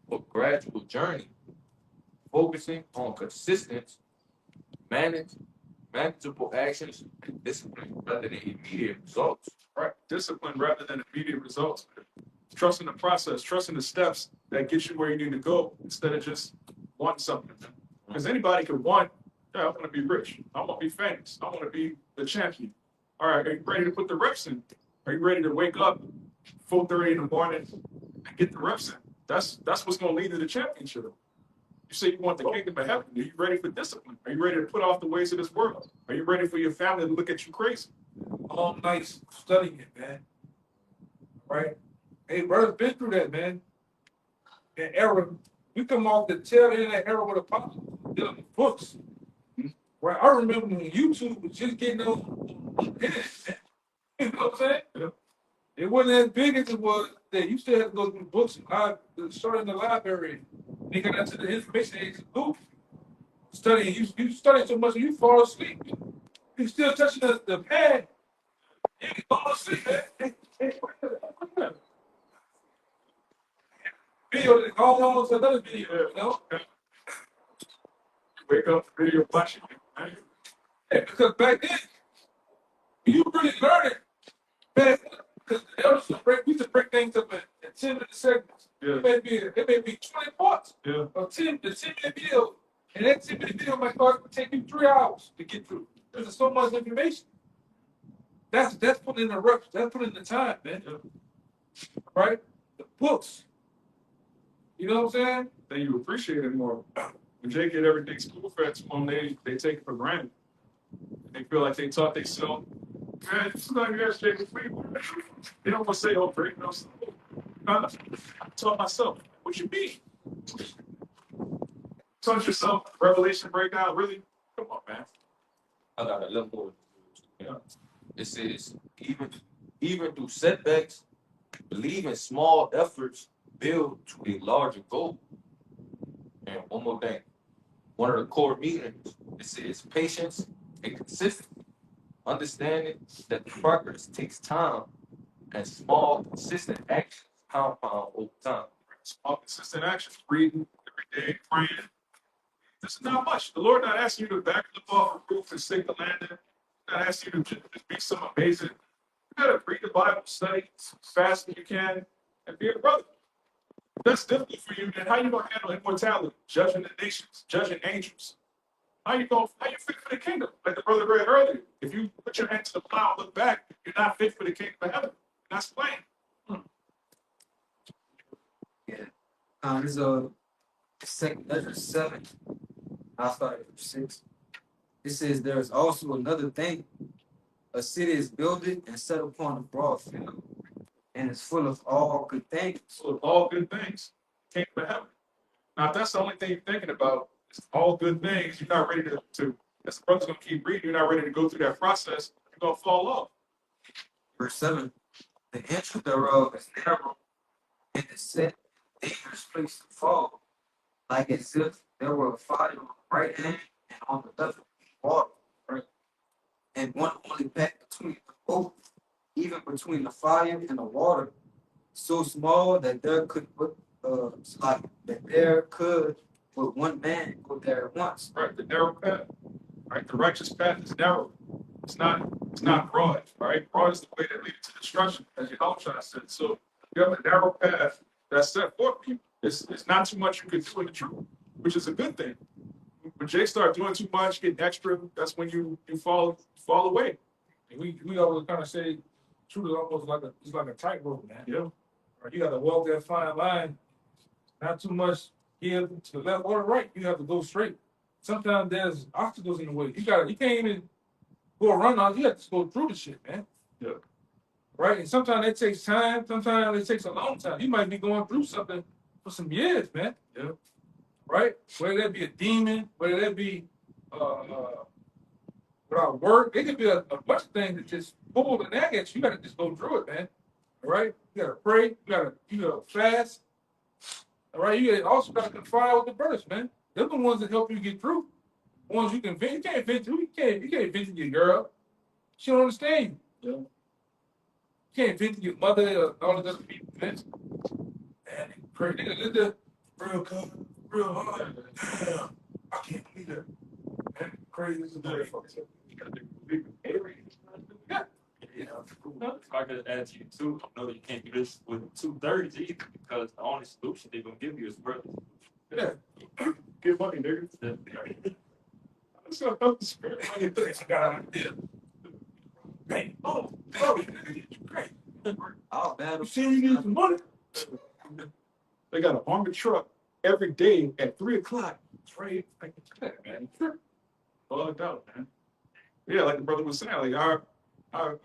for gradual journey, focusing on consistent, manageable actions and discipline rather than immediate results. Right. Discipline rather than immediate results. Trusting the process, trusting the steps that get you where you need to go instead of just wanting something. Because anybody could want, yeah, I want to be rich. I want to be famous. I want to be the champion. All right, are you ready to put the reps in? Are you ready to wake up 4:30 in the morning and get the reps in? That's what's going to lead to the championship. You say you want the kingdom of heaven. Are you ready for discipline? Are you ready to put off the ways of this world? Are you ready for your family to look at you crazy? Long nights studying it, man. Right? Hey, brother's been through that, man. That era. We come off the tail end of that era with a pop dealing with books. Right? I remember when YouTube was just getting on the internet. You know what I'm saying? Yeah. It wasn't as big as it was then. You still had to go through the books and start in the library. They got into the information age of Google. Studying, you study so much you fall asleep. You still touching the pad. You can fall asleep, man. Video that all on to another video, you know? Wake up, video flashing. Yeah, because back then, you really learn it. Man, because the elders we used to break things up in 10-minute segments. Yeah. It may be 20 parts. Yeah. Or 10-minute video. And that 10-minute video might take you 3 hours to get through. There's so much information. That's putting in the reps. That's putting in the time, man. Yeah. Right? The books. You know what I'm saying? Then you appreciate it more. When they get everything spoon fed to them, they take it for granted. They feel like they taught themselves. Man, it's not your Jake free. They don't want to say, oh, break no. I taught myself. What you mean? Taught yourself. Revelation breakout. Really? Come on, man. I got a little more. It says even through setbacks, believe in small efforts build to a larger goal. And one more thing, one of the core meanings is patience and consistency. Understanding that progress takes time and small, consistent actions compound over time. Small, consistent actions, reading every day, praying. This is not much. The Lord not asking you to backflip off a roof and stick the landing. Not asking you to just be some amazing. You gotta read the Bible, study as fast as you can, and be a brother. If that's difficult for you, then how you gonna handle immortality, judging the nations, judging angels? How you fit for the kingdom? Like the brother read earlier. If you put your hand to the plow and look back, you're not fit for the kingdom of heaven. That's plain. Yeah. This second Ezra 7. I'll start at verse 6. It says, there is also another thing. A city is builded and set upon a broad field, and is full of all good things. So all good things, kingdom of heaven. Now, if that's the only thing you're thinking about, it's all good things, you're not ready to as the brother's gonna keep reading, you're not ready to go through that process, you're gonna fall off. Verse 7. The entry thereof is narrow, and is set in a dangerous place to fall, like as if there were a fire on the right hand and on the left water, right? And one only path between the both, even between the fire and the water, so small that there could but one man go there at once. Right, the narrow path. Right, the righteous path is narrow. It's not broad. Right, broad is the way that leads to destruction, as Yahushua said. So you have a narrow path that's set for people. It's not too much you can do in the truth, which is a good thing. When Jake start doing too much, getting extra, that's when you fall away. And we always kind of say, truth is almost like a tightrope, man. Yeah. Right? You got to walk that fine line, not too much here to the left or the right. You have to go straight. Sometimes there's obstacles in the way. You can't even go around all. You have to go through the shit, man. Yeah. Right? And sometimes it takes time. Sometimes it takes a long time. You might be going through something for some years, man. Yeah. Right? Whether that be a demon, whether that be without work, it could be a bunch of things that just pull the nag at you. You gotta just go through it, man. All right? You gotta pray, you gotta fast. All right, also gotta confide with the brothers, man. They're the ones that help you get through. The ones you can vent. You can't vent to. You can't vent to your girl. She don't understand you. Yeah. You can't vent to your mother or all the other people, man. Man, they pray. They're the real good, real hard. Damn, I can't believe that. Man, crazy as a motherfucker. Yeah. If I could add to you too, I know that you can't do this with 2/3 either, because the only solution they're gonna give you is brothers. Yeah. Get money, nigga. That's not how the spirit money thinks. I got an idea. Hey, oh, great. All bad. You see you need some money? They got an armored truck every day at 3:00. Trade, man. Bugged out, man. Yeah, like the brother was saying, like our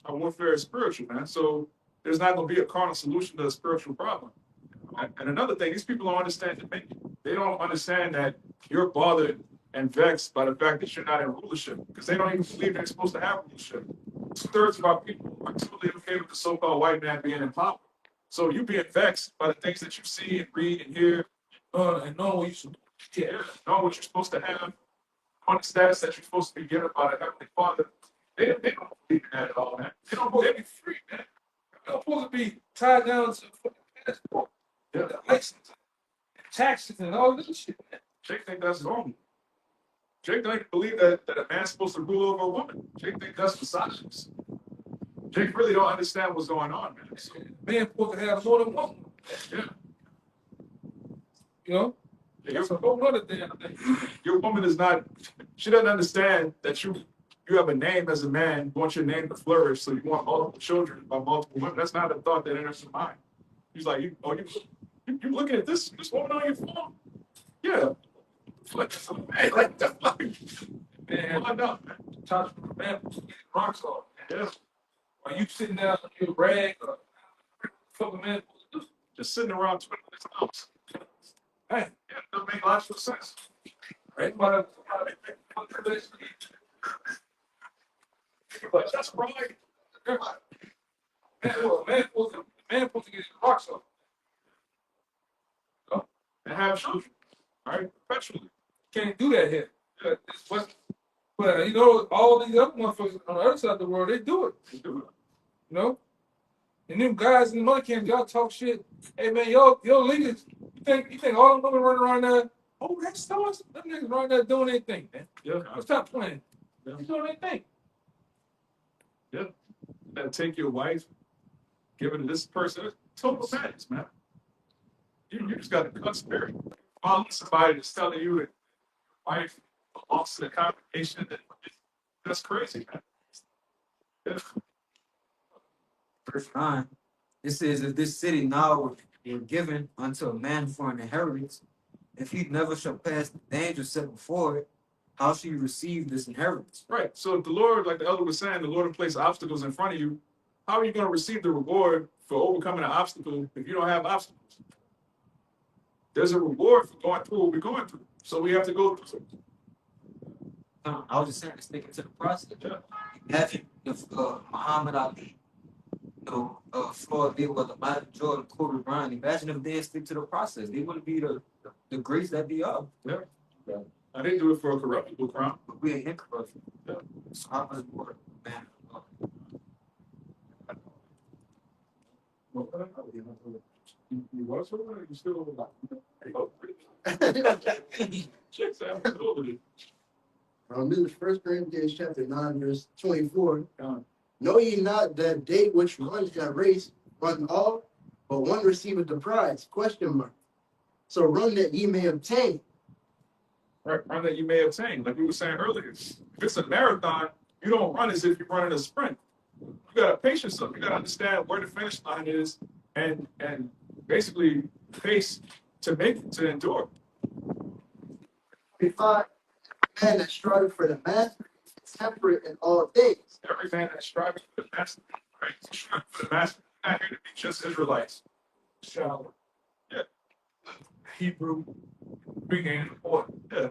warfare is spiritual, man. So there's not going to be a carnal solution to a spiritual problem. And another thing, these people don't understand dominion. They don't understand that you're bothered and vexed by the fact that you're not in rulership, because they don't even believe they're supposed to have rulership. 2/3 of our people are totally okay with the so-called white man being in power. So you being vexed by the things that you see and read and hear, and know what you should know what you're supposed to have, on the status that you're supposed to be given by the Heavenly Father. They don't believe in that at all, man. They don't believe in free, man. You're supposed to be tied down to the passport, the license, taxes, and all this shit, man. Jake think that's normal. Jake don't even believe that a man's supposed to rule over a woman. Jake think that's misogynist. Jake really don't understand what's going on, man. So, Man supposed to have more than one. yeah. You know? That's a whole other damn thing. Your woman is not, she doesn't understand that you have a name as a man, you want your name to flourish, so you want multiple children by multiple women. That's not a thought that enters your mind. He's like, you looking at this woman on your phone? Yeah. Like the fuck? Man, Why not, man? touch man getting rocks off. Yeah. Are you sitting down on your rag or fucking man? Just sitting around twiddling his thumbs. Hey, Yeah, it doesn't make logical sense. right? But that's right. Man supposed to get his rocks off. And have children, right? Perpetually. Can't do that here. But you know, all these other motherfuckers on the other side of the world, they do it. You know? And them guys in the money camp, y'all talk shit. Hey man, yo leaders, you think all them women running around there, oh that's so them niggas running there doing their thing, man. Yeah. Stop playing. Yeah. They doing their thing. And take your wife, give it to this person. Total madness, man. You just got a cut spirit. Following somebody that's telling you that wife belongs to the congregation, that's crazy, man. Yeah. Verse 9, it says, if this city now were given unto a man for an inheritance, if he never shall pass the danger set before it, how shall you receive this inheritance? Right. So if the Lord, like the elder was saying, the Lord will place obstacles in front of you, how are you going to receive the reward for overcoming an obstacle if you don't have obstacles? There's a reward for going through what we're going through. So we have to go through it. I was just saying, sticking to the process. Yeah. Imagine if Muhammad Ali, Floyd Mayweather, Michael Jordan, Kobe Bryant, imagine if they didn't stick to the process. They wouldn't be the greats that be up. Yeah. I didn't do it for a corruptible crown. But we ain't incorruptible. Yeah. So how much more, man? You was or you still checks out over This is 1 Corinthians chapter 9, verse 24. it. Know ye not that they which run that race run all, but one receiveth the prize? Question mark. So run that ye may obtain. Right, run that you may obtain. Like we were saying earlier, if it's a marathon, you don't run as if you're running a sprint. You gotta pace yourself. You gotta understand where the finish line is and basically pace to make it, to endure. 25. Man that striveth for the master is temperate in all things. Every man that's striving for the master, right? Striving for the master, not here to be just Israelites. Shallow. Yeah. Hebrew, Greek, and important. Yeah.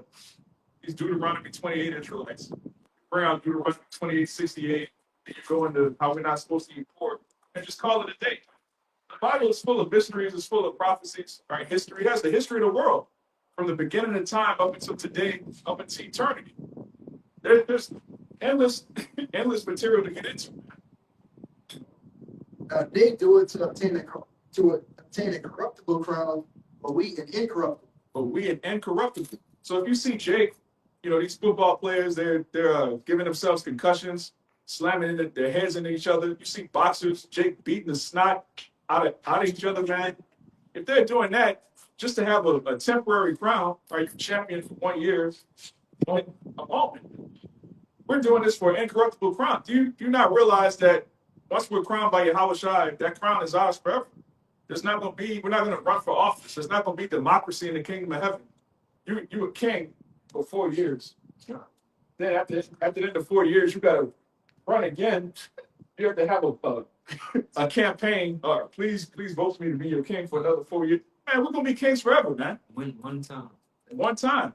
These Deuteronomy 28 Israelites. Bring out Deuteronomy 28:68, and you go into how we're not supposed to eat pork, and just call it a day. The Bible is full of mysteries, it's full of prophecies, right? History has the history of the world from the beginning of time up until today, up until eternity. There's endless material to get into. They do it to obtain a corruptible crown, but we an incorruptible. But we an incorruptible. So if you see Jake, these football players, they're giving themselves concussions, slamming their heads into each other. You see boxers, Jake beating the snot out of each other, man. If they're doing that just to have a temporary crown, right? You're champion for 1 year, a moment. We're doing this for an incorruptible crown. Do you not realize that once we're crowned by Yahweh Shai, that crown is ours forever? We're not going to run for office. There's not going to be democracy in the kingdom of heaven. You a king for 4 years. Then after the end of 4 years, you got to run again. You have to have a campaign. Please vote for me to be your king for another 4 years. Man, we're going to be kings forever, man. One time. One time.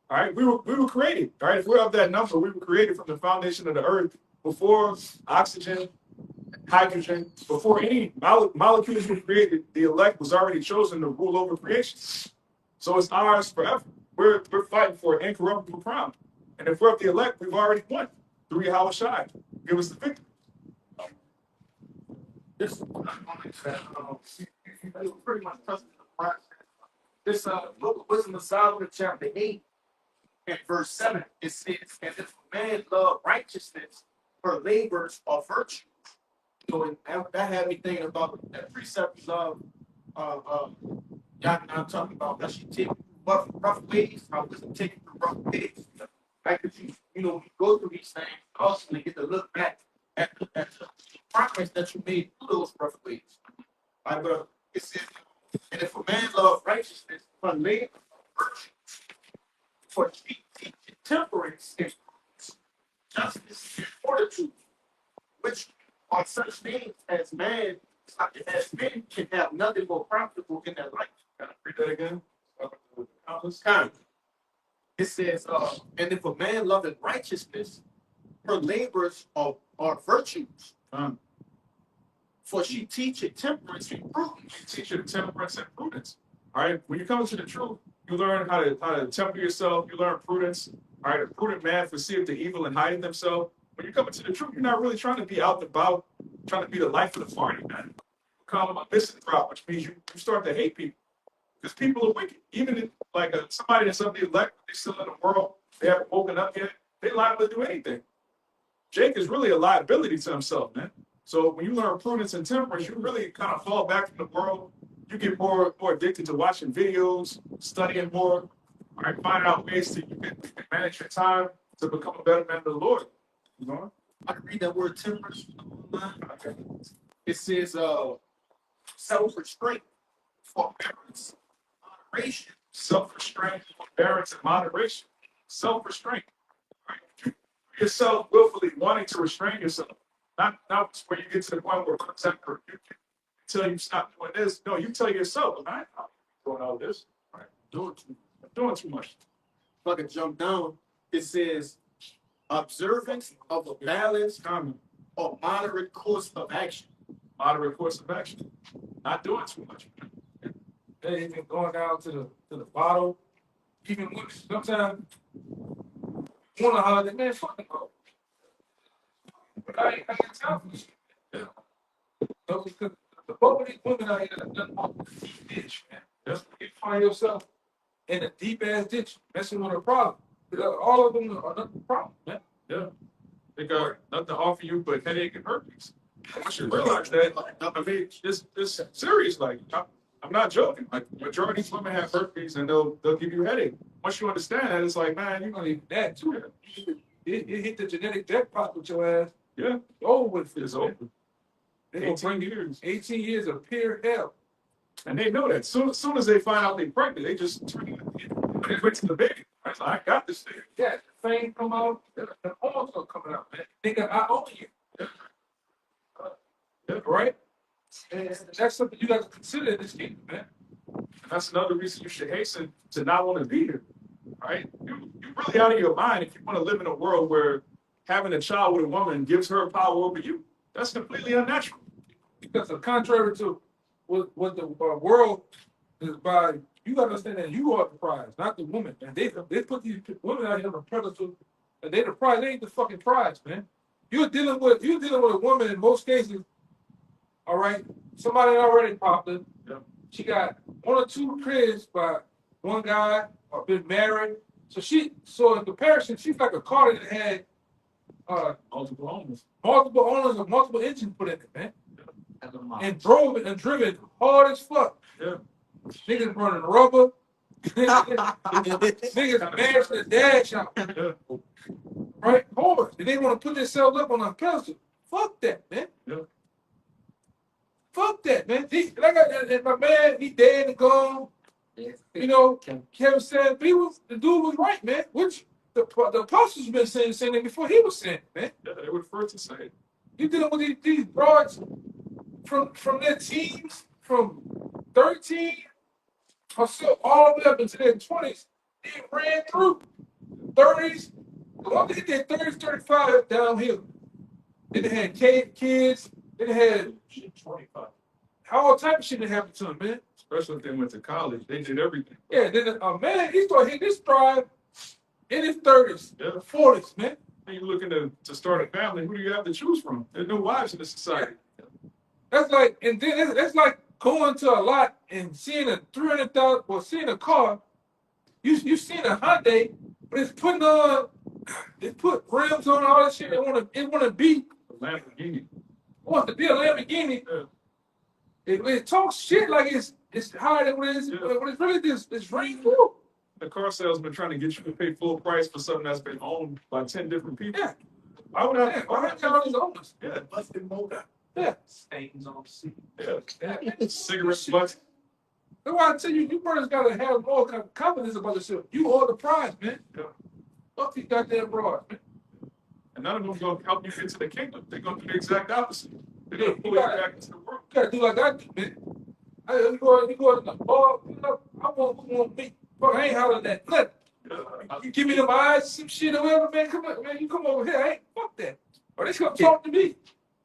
All right, we were created. All right, if we're of that number, we were created from the foundation of the earth before oxygen, hydrogen, before any molecules were created. The elect was already chosen to rule over creation, so it's ours forever. We're fighting for an incorruptible crown, and if we're of the elect, we've already won through Yahweh Shai. Give us the victory. This is pretty much touching the process. This book of Wisdom of Solomon, chapter 8, and verse 7, it says, and if a man love righteousness, her labors are virtue. So that had me thinking about that precept of y'all talking about how she take rough ways, how wisdom taking through rough ways. Like if you go through these things, also you get to look back at the progress that you made through those rough ways. Like it says, and if a man love righteousness, her labor virtue, for she teaches temperance and justice and fortitude, which are such things as men can have nothing more profitable in their life. Can I read that again? Kind. It says, and if a man loveth righteousness, her labors are virtues. For she teacheth temperance and prudence. She teaches temperance and prudence. All right, when you come into the truth, You learn how to temper yourself. You learn prudence. All right, a prudent man foreseeth the evil and hiding himself. When you come into the truth, you're not really trying to be out and about, trying to be the life of the party, man. You become a misanthrope, which means you start to hate people because people are wicked. Even if, like somebody that's of the elect, they still in the world, they haven't woken up yet. They're liable to do anything. Jake is really a liability to himself, man. So when you learn prudence and temperance, you really kind of fall back from the world. You get more addicted to watching videos, studying more, all right, finding out ways that you can manage your time to become a better man of the Lord. You know? I can read that word temperance online. It says self-restraint, forbearance, moderation. Self-restraint, forbearance, and moderation. Self-restraint. Right? You yourself willfully wanting to restrain yourself. Not where you get to the point where temper, you can tell you stop doing this. No, you tell yourself, I'm not doing all this. All right. I'm doing too much. If I can jump down, it says observance of a balanced or moderate course of action. Moderate course of action. Not doing too much. They even going down to the bottle. Even when sometimes you wanna holler at man, fuck them all. But I ain't got time for this. Yeah. No, because the both of these women out here that done off the deep ditch, man. You find yourself in a deep ass ditch messing with a problem. All of them are not the problem, man. Yeah. They got nothing to offer you but headache and herpes. Once you realize that, I mean, it's serious. Like, I'm not joking. Like, majority of women have herpes and they'll give you a headache. Once you understand that, it's like, man, You're gonna need that too. It hit the genetic jackpot with your ass. yeah, It's over with. it's over. They gonna 18 bring you years. 18 years of pure hell. And they know that. Soon as they find out they're pregnant, they just turn it. They wait to the baby. Right? Like, I got this thing. Yeah, the fame come out, the horns are coming out, man. Nigga, I own you. Yeah. Right? And that's something you got to consider in this kingdom, man. And that's another reason you should hasten to not want to be here. Right? You're really out of your mind if you want to live in a world where having a child with a woman gives her power over you. That's completely unnatural. Because contrary to what the world is by, you got to understand that you are the prize, not the woman. And they put these women out here on a pedestal, and they the prize. They ain't the fucking prize, man. You're dealing with a woman in most cases. All right, somebody already popular. Yeah. She got 1 or 2 kids by one guy or been married. So in comparison, she's like a car that had Multiple owners. multiple owners and multiple engines put in it, man. And drove it and driven hard as fuck. Yeah. Niggas running rubber. Niggas mashing the dash out. Yeah. Right? Hard. And they want to put themselves up on a pedestal. Fuck that, man. Yeah. Fuck that, man. And my man, he dead and gone. You know, Kevin said the dude was right, man. Which the apostles been saying it before he was saying it, man. Yeah, they were the first to say it. You dealing with these broads from their teens, from 13 or so, all the way up into their 20s, they ran through 30s. The one that hit their 30s, 35 downhill. Then they had kids. Then they had 25. All type of shit that happened to them, man. Especially if they went to college. They did everything. Yeah, then a man, he started hitting his stride in his 30s, Yeah. 40s, man. And you're looking to start a family, who do you have to choose from? There's no wives in this society. That's like, and then that's like going to a lot and seeing a 300,000 or seeing a car. You seen a Hyundai, but it's put rims on all that shit. It want to be A Lamborghini. wants to be a Lamborghini. Yeah. It talks shit like it's higher than what it is. Yeah. When it's really this ring through. The car salesman trying to get you to pay full price for something that's been owned by 10 different people. Yeah. Why would Yeah, why have all these owners? Yeah. Busted motor. Yeah. Stains on the seat. Yeah. Cigarette butts. That's why I tell you, you brothers gotta have more confidence about yourself. You are the prize, man. Yeah. Fuck these goddamn broads, man. And none of them going to help you get to the kingdom. They're going to do the exact opposite. They're going to You pull you gotta- back into the world. You gotta do like I do, man. You go to the bar, you know, I want me. Fuck, I ain't hollering at nothing. You give me them eyes, some shit or whatever, man. Come on, man. You come over here. Hey, fuck that. Or they come talk to me.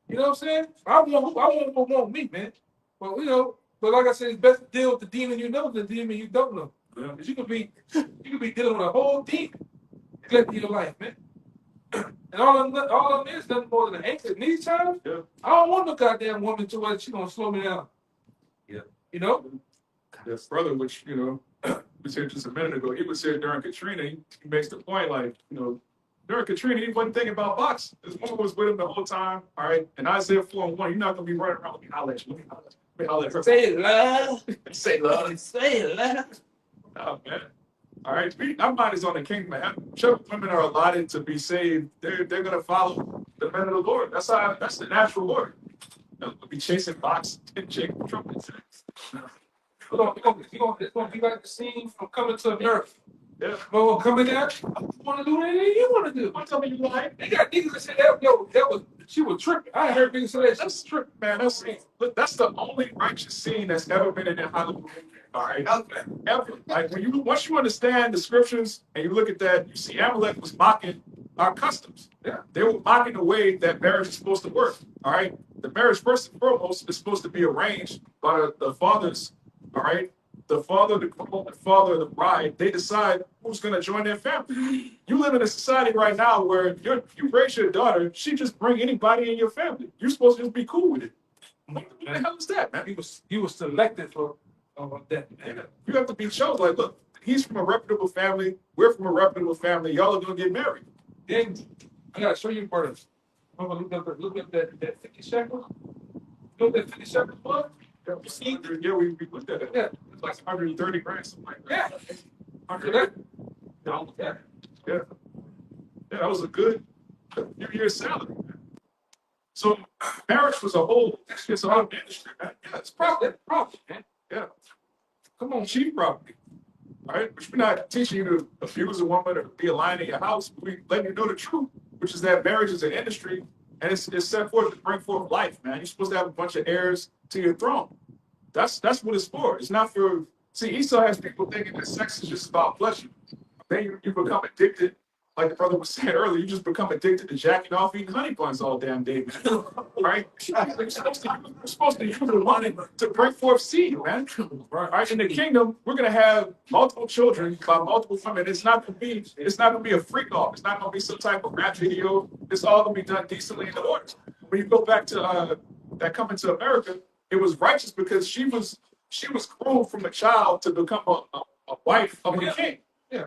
You know what I'm saying? I want who want me, man. But you know, but like I said, it's best to deal with the demon you know than the demon you don't know. 'Cause you could be dealing with a whole demon in your life, man. And all of them is nothing more than an anchor. In these times, Yeah. I don't want no goddamn woman to where she gonna slow me down. Yeah. You know? This brother, which, was here just a minute ago, he was here during Katrina. He makes the point, like, during Katrina, he wasn't thinking about boxing. This woman was with him the whole time, all right? And Isaiah 4:1, you're not going to be running around, let me holler at you, let me holler at her. Say it loud. Say love. Say it loud. Oh, man. All right, our mind is on the kingdom of heaven. Whichever women are allotted to be saved, they're going to follow the men of the Lord. That's the natural order. We'll be chasing boxing and shaking trumpets. It's gonna be like the scene from Coming to America. Yeah. Well, coming there, I want to do anything you want to do. Don't tell me you like. They got niggas that say she was tripping. I heard niggas say that. That's tripping, man. That's the only righteous scene that's ever been in a Hollywood movie. All right, ever. Like once you understand the scriptures and you look at that, you see Amalek was mocking our customs. Yeah, they were mocking the way that marriage is supposed to work. All right, the marriage first and foremost is supposed to be arranged by the fathers. All right, the father, the groom, the father of the bride. They decide who's going to join their family. You live in a society right now where you raise your daughter, she just bring anybody in your family. You're supposed to just be cool with it. What the hell is that, man? He was selected for that. Man, you have to be chosen. Like, look, he's from a reputable family. We're from a reputable family. Y'all are gonna get married. Then I gotta show you brothers. I'm gonna look up that 50 shekels. Look at that 50 shekels blood. Yeah, we looked at it. Yeah, It's like 130 grand, something like that. yeah. After that, yeah. Yeah, that was a good few years' salary. So marriage was a whole industry, man. Yeah, it's Profit, man. yeah, Come on, cheap property. All right, but we're not teaching you to abuse a woman or be a lion in your house. We letting you know the truth, which is that marriage is an industry and it's set forth to bring forth life, man. You're supposed to have a bunch of heirs to your throne. That's what it's for. It's not for. See, Esau has people thinking that sex is just about pleasure. Then you become addicted, like the brother was saying earlier. You just become addicted to jacking off, eating honey buns all damn day, man. Right? You're supposed to use the money to bring forth seed, man. Right? In the kingdom, we're gonna have multiple children by multiple women. It's not gonna be a freak off. It's not gonna be some type of rap video. It's all gonna be done decently in the order. When you go back to that Coming to America, it was righteous because she was groomed from a child to become a wife of a king. yeah.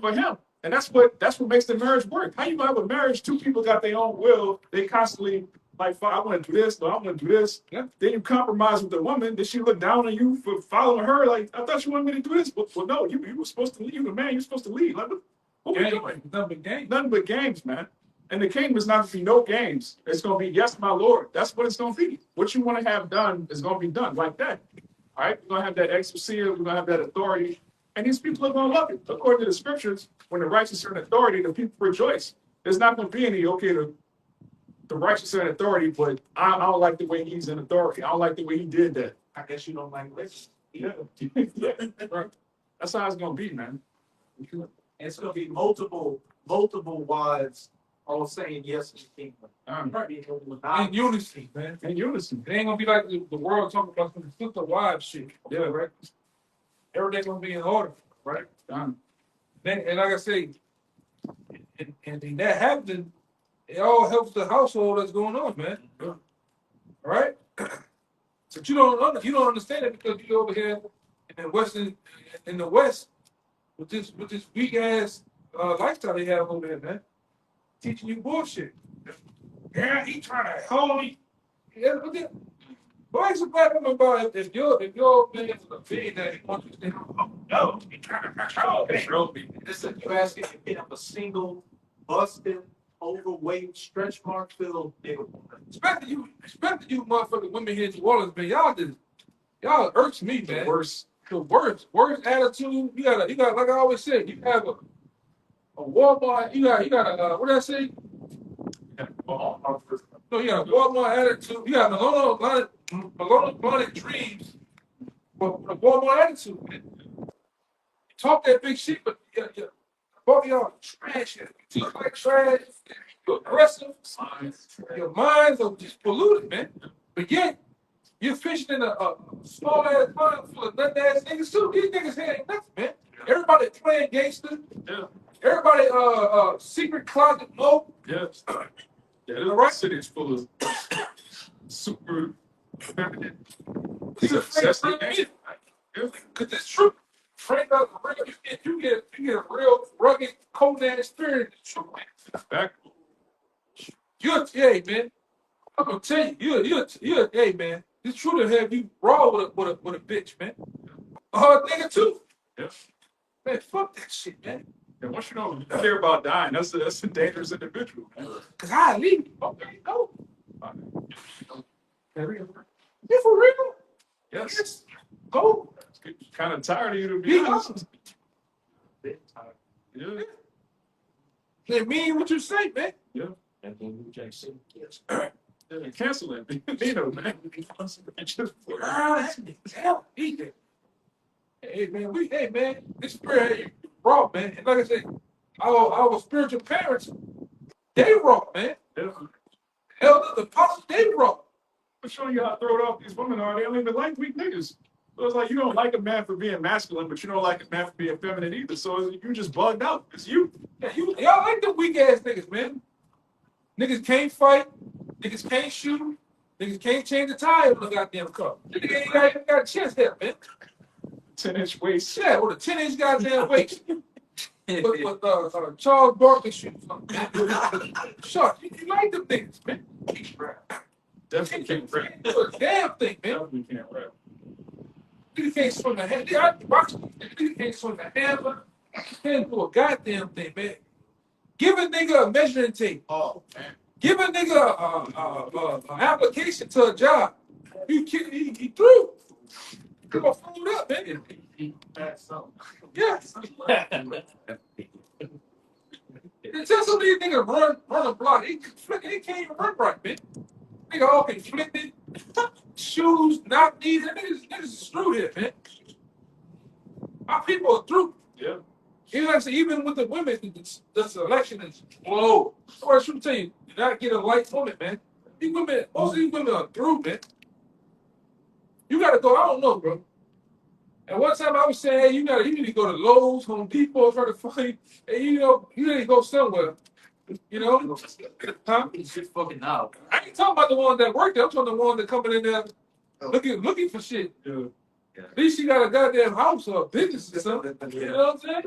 For him. And that's what makes the marriage work. How you gonna have a marriage? Two people got their own will. They constantly like, I want to do this, no, I want to do this. Yeah. Then you compromise with the woman. Then she look down on you for following her. Like, I thought you wanted me to do this. Well, no, you were supposed to lead. You the man. You're supposed to lead. Like, what we doing? Nothing but games. Nothing but games, man. And the kingdom is not going to be no games. It's going to be, yes, my Lord. That's what it's going to be. What you want to have done is going to be done like that. All right? We're going to have that exousia. We're going to have that authority. And these people are going to love it. According to the scriptures, when the righteous are in authority, the people rejoice. There's not going to be any, the righteous are in authority, but I don't like the way he's in authority. I don't like the way he did that. I guess you don't like this. Yeah. Yeah. Right. That's how it's going to be, man. And it's gonna be multiple wives all saying yes to the kingdom. In unison, man. In unison. It ain't gonna be like the world talking about some sister wives shit. Yeah, right. Everything gonna be in order, right? Done. Then, and like I say, and that happening, it all helps the household that's going on, man. All right? But you don't understand it because you're over here in the West with this weak ass lifestyle they have over there, man. Teaching you bullshit. Yeah, he trying to hold me. Yeah, but then, why is it black woman about if you're being a big that he wants you to say, oh no, he trying to control me. Listen, you asking to pick up a single, busted, overweight, stretch mark filled nigga. Especially you motherfucking women here in New Orleans, man. Y'all irks me, man. The worst attitude. You got like I always said, you have a Walmart. You got a what did I say? No, you got a Walmart attitude. You got Malone Blunted dreams, but a Walmart attitude, man. You talk that big shit, but both of y'all trash. You talk like trash. You're aggressive. Your minds are just polluted, man. But yet, you're fishing in a small ass pond full of nut ass niggas too. These niggas here ain't nothing, man. everybody playing gangster. Yeah. Everybody secret closet mode. Yes. Yeah, All the right. city is full of super feminine, Niggas obsessed Frank with really yeah. Cause it's true. Frank does real. You get a real rugged Conan experience. It's true, man. Back. Hey man, I'm gonna tell you, hey man, it's true to have you raw with a bitch, man. A hard nigga too. Yeah. Man, fuck that shit, man. And once you don't care about dying, that's a dangerous individual, man. Cause I leave you. Oh, there you go. Yeah, for real? Yes. Yes. Go. Kind of tired of you to Be be honest. Yeah. They mean what you say, man. And then you just say, yes. Yeah, cancel it. You know, man. Just Hell, hey man, this spirit raw, man. And like I said, our spiritual parents, they raw, man. Elders, the apostles, they raw. I'm showing you how thrown off these women are. They don't even like weak niggas. So it's like you don't like a man for being masculine, but you don't like a man for being feminine either. So you just bugged out. It's you. Yeah, y'all like them weak ass niggas, man. Niggas can't fight, niggas can't shoot, niggas can't change the tire on the goddamn car. Nigga ain't got a chest there, man. 10-inch waist. Yeah, with a 10-inch goddamn waist. But Charles Barkley shoes. Sure, you like them niggas, man. Definitely can't rap. Do a damn thing, man. Definitely can't rap. Nigga can't swing the hand. Nigga can't swing the hammer. Can't do a goddamn thing, man. Give a nigga a measuring tape. Oh, man. Give a nigga an application to a job. He through. Come on, food up, man. Yes. Tell some of these niggas run a block. He can't even run right, man. Nigga all conflicted. Shoes, not knees. Niggas is screwed here, man. Our people are through. Yeah. Even with the women, the selection is low. So I should tell you, you gotta get a light woman, man. These women, most of these women are through, man. You gotta go, I don't know, bro. And one time I was saying, hey, you need to go to Lowe's, Home Depot, try to find, hey, you need to go somewhere. You know? Huh? It's just fucking out. I ain't talking about the ones that work there. I'm talking about the ones that coming in there looking for shit. Yeah. At least she got a goddamn house or a business or something. You know what I'm saying?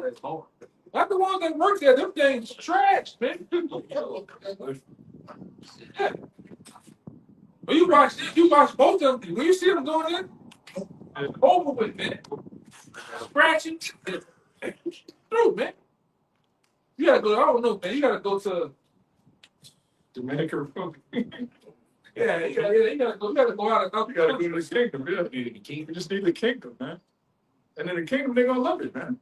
Not the ones that work there. Them things trash, man. Yeah. When you watch both of them. When you see them going in, it's over with, man. Scratching. Through, man. You gotta go. I don't know, man. You gotta go to Dominican Republic. yeah. You gotta go. You gotta go out of. You gotta go to the kingdom, yeah. You just need the kingdom, man. And in the kingdom, they're gonna love it, man.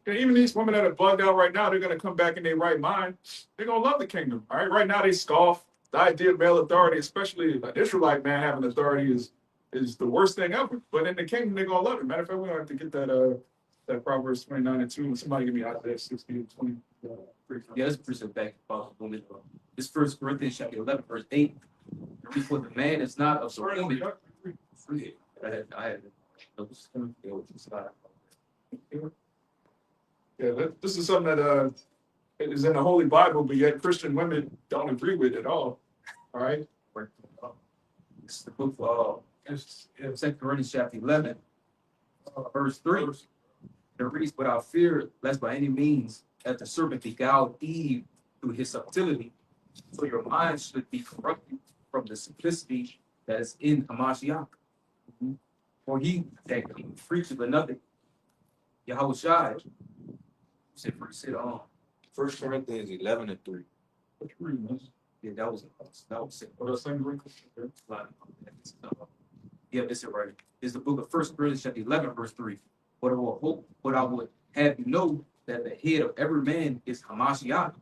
Even these women that are bugged out right now, they're gonna come back in their right mind. They're gonna love the kingdom. All right. Right now, they scoff the idea of male authority, especially an Israelite man having authority, is the worst thing ever. But in the kingdom, they're gonna love it. Matter of fact, we're gonna have to get that Proverbs 29:2. And somebody give me Isaiah 60:20. Yeah, let's present back about the woman. This 1 Corinthians chapter 11, verse 8. For the man is not of the woman. I had Yeah, this is something that is in the Holy Bible, but yet Christian women don't agree with at all. All right. This is the book of 2 Corinthians chapter 11, verse 3. It reads, without fear, lest by any means that the serpent beguiled Eve through his subtlety, so your minds should be corrupted from the simplicity that is in Hamashiach. For he that preacheth another, Yahweh Shai, said on. 1 Corinthians 11:3. Yeah, that was it. What else? Yeah, it's it right. It's the book of 1 Corinthians chapter 11, verse 3. But I would have you know that the head of every man is Hamashiach,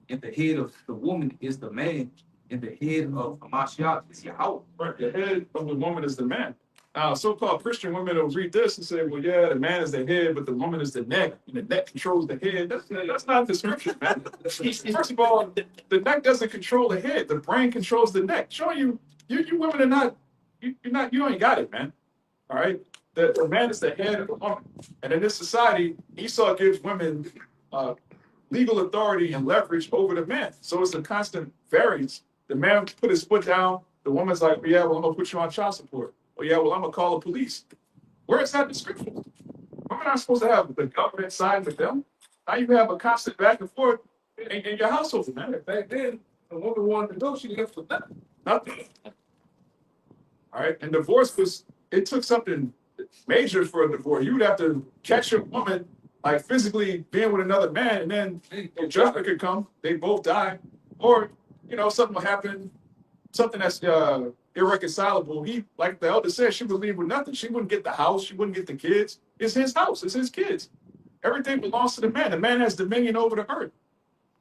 and the head of the woman is the man, and the head of Hamashiach is Yahweh. Right. The head of the woman is the man. Now, so-called Christian women will read this and say, well, yeah, the man is the head, but the woman is the neck, and the neck controls the head. That's not the scripture, man. First of all, the neck doesn't control the head. The brain controls the neck. Showing you women are not, you ain't got it, man. All right? the man is the head of the woman. And in this society, Esau gives women legal authority and leverage over the man. So it's a constant variance. The man put his foot down. The woman's like, well, yeah, well, I'm going to put you on child support. Well, yeah, well, I'm going to call the police. Where is that description? Women aren't supposed to have the government side with them. Now you have a constant back and forth in your household, man. Back then, a woman wanted to go, she left for nothing. Nothing. All right. And divorce it took something major for a divorce. You would have to catch your woman like physically being with another man, and then a judgment could come. They both die. Or, something will happen, something that's irreconcilable. He, like the elder said, she would leave with nothing. She wouldn't get the house. She wouldn't get the kids. It's his house. It's his kids. Everything belongs to the man. The man has dominion over the earth.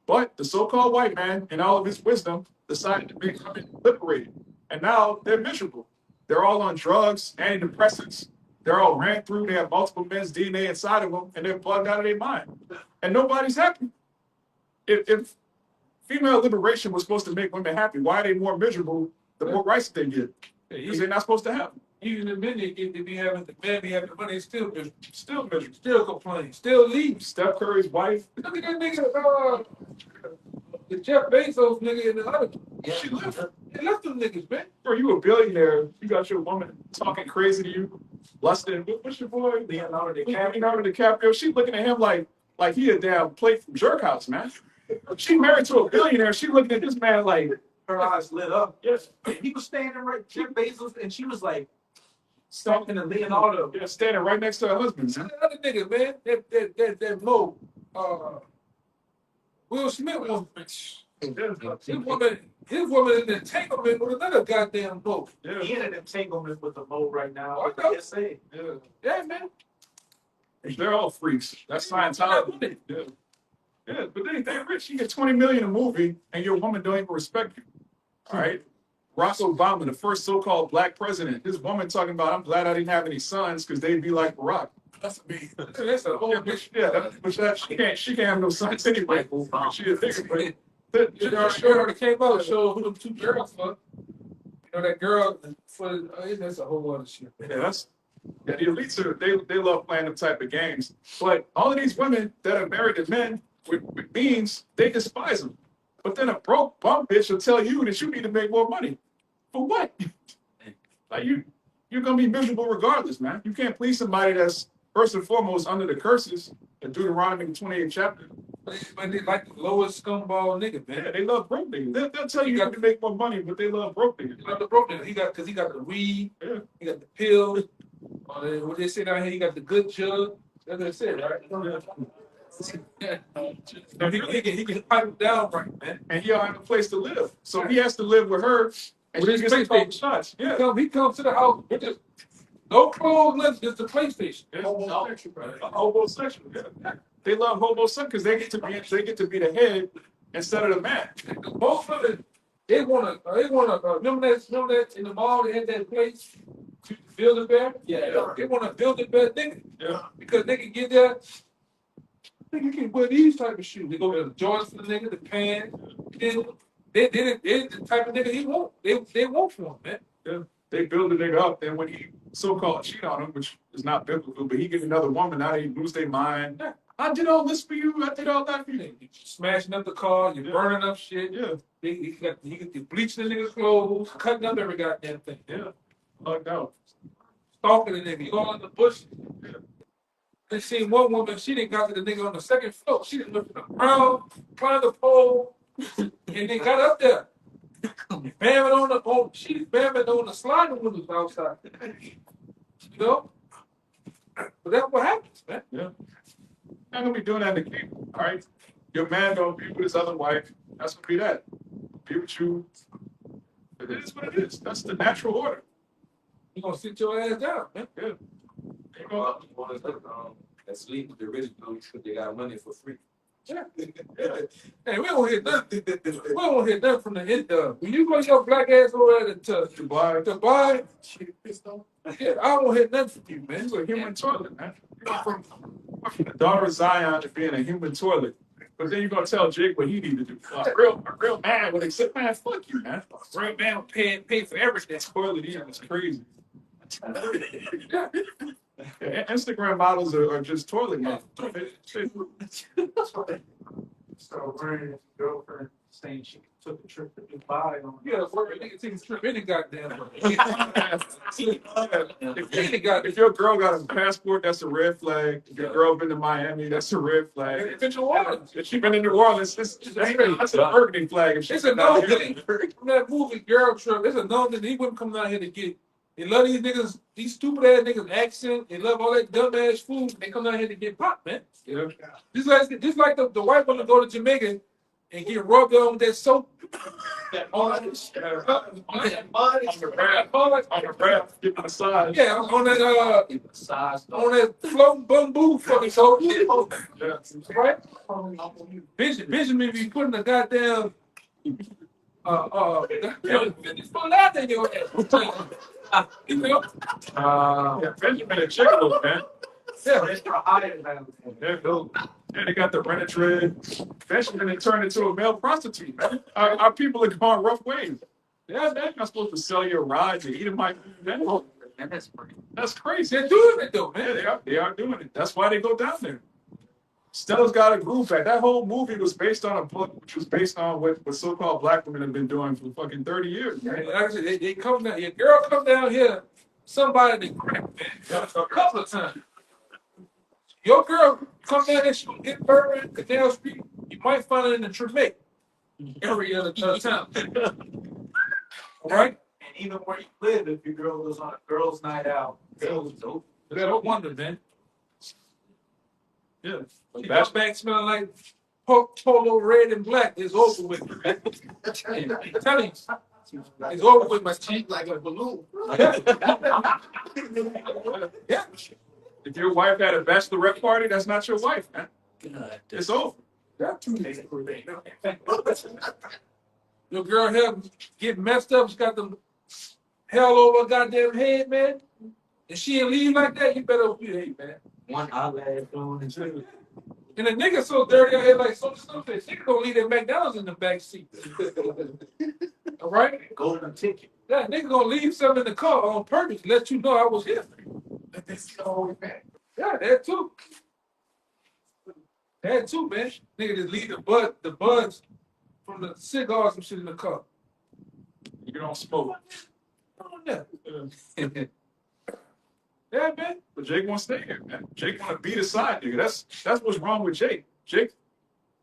But the so-called white man, in all of his wisdom, decided to make women liberated. And now they're miserable. They're all on drugs, antidepressants. They're all ran through. They have multiple men's DNA inside of them, and they're plugged out of their mind. And nobody's happy. If female liberation was supposed to make women happy, why are they more miserable the more rights they get? Because they're not supposed to have them. Even the men they be having, the man be having the money, still miserable, Still miserable. still complain, still leave. Steph Curry's wife, Look at that nigga, the Jeff Bezos nigga in the other. she left. They left them niggas, man. Bro, you a billionaire. You got your woman talking crazy to you, lusting. What's your boy? Leonardo DiCaprio. She looking at him like he a damn plate from Jerk House, man. She married to a billionaire. She looking at this man like, Her eyes lit up. yes, He was standing right, Jeff Bezos, and she was like, talking to Leonardo. yeah, standing right next to her husband, man. The other nigga, man, that Mo, Will Smith was, his woman in the entanglement with another goddamn Mo. Yeah, He in an entanglement with the Mo right now. I know. PSA. yeah. Yeah, man. They're all freaks. That's Scientology. Yeah. Yeah, but they rich. You get 20 million a movie, and your woman don't even respect you. All right. Barack Obama, the first so-called black president, his woman talking about, I'm glad I didn't have any sons because they'd be like Barack. That's me. That's a whole Yeah, bitch. she can't have no sons anyway. She a nigga, but You know, sure already came out and showed who them two girls were. You know, that girl, that's a whole other shit. yeah, the elites they love playing them type of games. But all of these women that are married to men with means, they despise them. But then a broke bum bitch will tell you that you need to make more money. For what? Like you're gonna be miserable regardless, man. You can't please somebody that's first and foremost under the curses in Deuteronomy 28th chapter. But they like the lowest scumball nigga, man. Yeah, they love broke niggas. They'll tell you you to make more money, but they love broke niggas. He got the broke nigga. He got the weed, Yeah. he got the pill. What they say down here, he got the good jug. That's what they say, right? He can pipe it down right, man. And he don't have a place to live. So he has to live with her and With she his gets to PlayStation. call the shots. Yeah. He comes to the house with just no clothes, nothing, just the PlayStation. Yeah. Homosexual. Yeah. They love homosexual because they get to be the head instead of the man. Both of them, they wanna remember that in the mall they had that place, Build a Bear? Yeah. They wanna build a bear nigga. Yeah. Because they can get there. Nigga can wear these type of shoes. They go to the joints for the nigga, the pants. They the type of nigga he want. They want for him, man. Yeah. They build the nigga up. Then when he so-called cheat on him, which is not biblical, but he get another woman, now they lose their mind. Yeah. I did all this for you. I did all that for you. You smashing up the car, you're burning up shit. Yeah. He got bleaching the nigga's clothes, cutting up every goddamn thing. Yeah. Locked out. Stalking the nigga, you all in the bush. They seen one woman, she didn't got to the nigga on the second floor. She didn't look around, climbed the pole, and they got up there. She's bamming on the sliding windows outside. You know? But that's what happens, man. Yeah. Not gonna be doing that to keep. All right. Your man don't be with his other wife. That's gonna be that. Be with you. It is what it is. That's the natural order. You gonna sit your ass down, man. Yeah. You know, That sleep with the rich dudes because they got money for free. Yeah. Hey, we don't hear nothing. We don't hear nothing from the end of. When you go your black ass over there to Dubai. yeah, I don't hear nothing from you, man. It's a human toilet, man. You go from the daughter of Zion to being a human toilet. But then you're gonna tell Jake what he need to do. A real man would accept, man, fuck you, man. A real man would pay for everything. Toilet eating is crazy. Yeah, Instagram models are just toilet models. So her girlfriend saying she took a trip to Dubai on. Yeah, where a nigga take a trip any goddamn way. If your girl got a passport, that's a red flag. If your girl been to Miami, that's a red flag. If it's New Orleans, If she been in New Orleans, that's a burgundy flag. If she's it's a not known here. thing from that movie Girl Trip. It's a known thing. He wouldn't come down here to get. They love these niggas, these stupid ass niggas accent. They love all that dumb ass food. They come down here to get popped, man. Yeah. Just like the white woman go to Jamaica and get rubbed on with that soap. That on the raft, get massage. Yeah, on that floating bamboo fucking soap. Yeah. Right? Benjamin be putting the goddamn finish full out in your ass. You know? Yeah, Benjamin and Chickalo, man. Yeah. There you go. And they got the rent-a-dread. Benjamin and turned into a male prostitute, man. Our people are going rough ways. Yeah, they're not supposed to sell you a ride to eat in my That's crazy. They're doing it though, Yeah, man. they are doing it. That's why they go down there. Stella's got a groove back. That whole movie was based on a book, which was based on what so-called black women have been doing for fucking 30 years. And actually, they come down. Your girl come down here. Somebody they crack, man. A couple of times. Your girl come down here. She gonna get burned in Canal Street. You might find her in the Tremay area of the town. All right. And even where you live, if your girl goes on a girls' night out, You better wonder, man. Yeah. She comes back smelling like polo red and black. It's over with. I'm telling you, it's over with, my cheek. Like a balloon. Yeah. If your wife had a bachelorette party, that's not your wife, man. It's over. Your girl here get messed up. She got them hell over her goddamn head, man. And she ain't leave like that. You better behave, man. One eyelash on and And the nigga so dirty out here like so stupid. Nigga gonna leave that McDonald's in the back seat. All right? golden ticket. That nigga gonna leave something in the car on purpose, let you know I was here. Yeah, that too. That too, man. Nigga just leave the buds from the cigars and shit in the car. You don't smoke. Oh, yeah. Yeah, man. But Jake won't stay here, man. Jake want to beat aside, nigga. That's what's wrong with Jake. Jake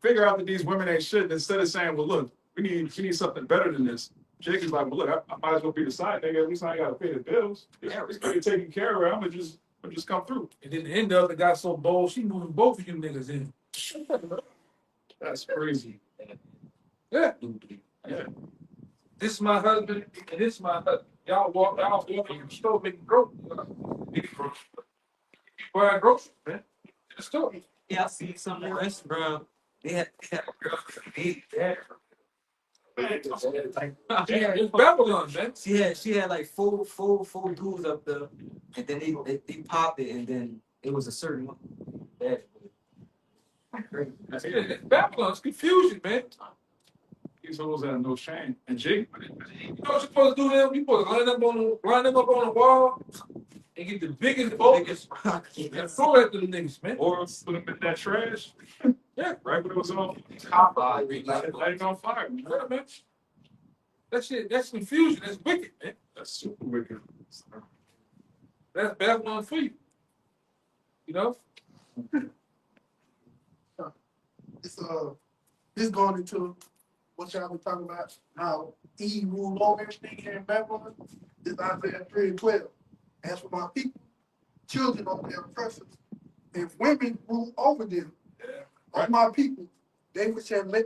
figure out that these women ain't shit. And instead of saying, well, look, we need something better than this. Jake is like, well, look, I might as well beat aside, nigga. At least I ain't gotta pay the bills. Yeah, it's gonna be taken care of. I'm gonna just come through. And then the end of it got so bold, she moving both of you niggas in. That's crazy. Yeah. Yeah. This is my husband, and this is my husband. Y'all walk in the store making groceries. Buying groceries, man. In the store. Yeah, I see some in the restaurant. They had a girl big there. It's Babylon, man. She had like four dudes up there, and then they popped it, and then it was a certain one. Yeah. It's Babylon. It's confusion, man. These hoes have no shame. And Jake, You know what you're supposed to do then? You're supposed to line them up on the wall and get the biggest boat and throw it at them niggas, man. or put them in that trash. Yeah. Right when it was on. Light it on fire. Yeah, man. That shit, that's confusion. That's wicked, man. That's super wicked. That's Babylon for you. You know? This going into what y'all been talking about, how Eve ruled over everything here in Babylon. This Isaiah 3:12. As for my people, children over their oppressors, if women rule over them, all my people, they which have led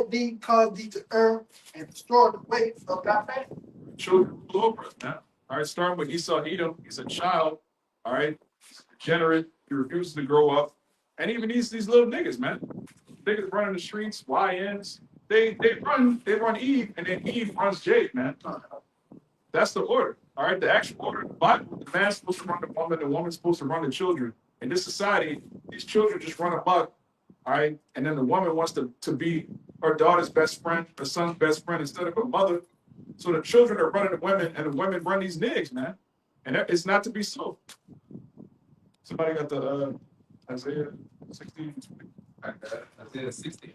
thee, caused thee to err, and destroy the ways of thy family. Children rule over us, man. All right, starting with Esau Edom. He's a child. All right, he's degenerate. He refuses to grow up. And even these little niggas, man. Niggas running the streets, YNs. They run Eve, and then Eve runs Jake, man. That's the order. All right, the actual order of the Bible. The man's supposed to run the woman, the woman's supposed to run the children. In this society, these children just run amok. All right, and then the woman wants to be her daughter's best friend, her son's best friend instead of her mother. So the children are running the women, and the women run these niggas, man. And it's not to be so. Somebody got the Isaiah 16. Isaiah 60.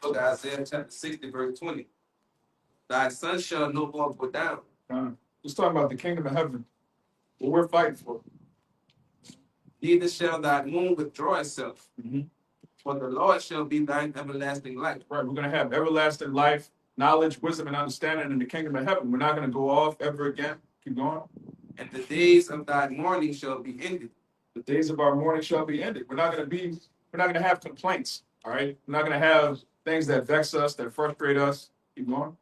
Look at Isaiah chapter 60, verse 20. Thy sun shall no more go down. It's talking about the kingdom of heaven. What we're fighting for. Neither shall thy moon withdraw itself. Mhm. For the Lord shall be thine everlasting light. Right, we're gonna have everlasting life, knowledge, wisdom, and understanding in the kingdom of heaven. We're not gonna go off ever again. Keep going. And the days of thy mourning shall be ended. The days of our mourning shall be ended. We're not gonna have complaints. All right. We're not gonna have things that vex us, that frustrate us. Keep going.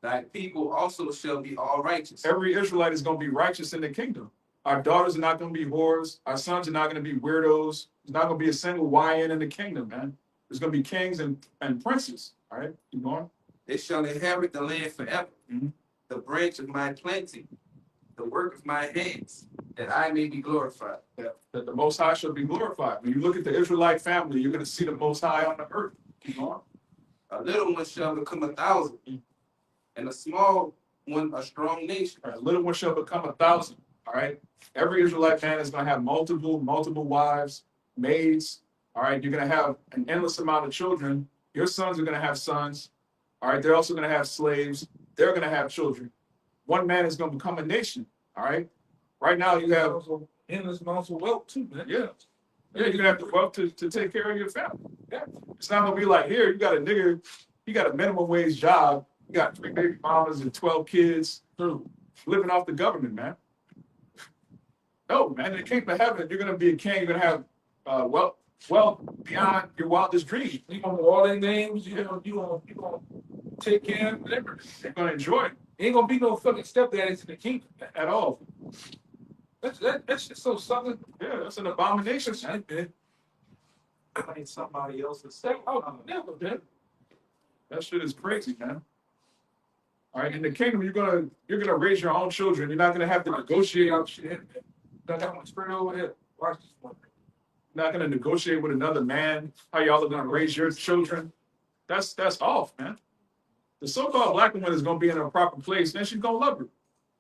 Thy people also shall be all righteous. Every Israelite is gonna be righteous in the kingdom. Our daughters are not gonna be whores. Our sons are not gonna be weirdos. There's not gonna be a single YN in the kingdom, man. There's gonna be kings and princes. All right. Keep going. They shall inherit the land forever. Mhm. The branch of my planting, the work of my hands, that I may be glorified. That the Most High shall be glorified. When you look at the Israelite family, you're gonna see the Most High on the earth. Keep going. A little one shall become 1,000, and a small one a strong nation. All right, little one shall become 1,000. All right. Every Israelite man is going to have multiple wives, maids. All right. You're going to have an endless amount of children. Your sons are going to have sons. All right. They're also going to have slaves. They're going to have children. One man is going to become a nation. All right. Right now you have, Also, endless amounts of wealth too, man. yeah, you're going to have the wealth to take care of your family. Yeah. It's not going to be like, here, you got a nigga, he got a minimum wage job. You got 3 baby mamas and 12 kids living off the government, man. No, man, in the kingdom of heaven, you're gonna be a king. You're gonna have wealth beyond your wildest dreams. You gonna know all their names. You gonna take care of them. You're gonna enjoy it Ain't gonna be no fucking stepdaddies in the kingdom. at all. That's just so something. Yeah, that's an abomination. Man. Ain't somebody else's. Oh, never, man. That shit is crazy, man. All right, in the kingdom, you're gonna raise your own children. You're not gonna have to negotiate. out shit. Got that one straight over here. Watch this one. You're not gonna negotiate with another man. How y'all are gonna raise your children? That's off, man. The so-called black woman is gonna be in a proper place, then she's gonna love her.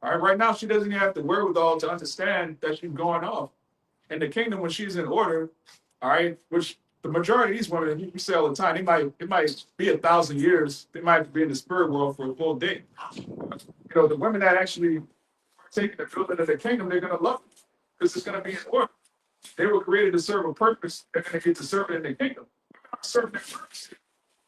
All right, right now she doesn't even have the wherewithal to understand that she's going off. In the kingdom, when she's in order, all right, which the majority of these women, you say all the time, it might be 1,000 years. They might be in the spirit world for a full day. You know, the women that actually take the building of the kingdom, they're gonna love it because it's gonna be in order. They were created to serve a purpose. They're gonna get to serve it in the kingdom. They're not serving their purpose.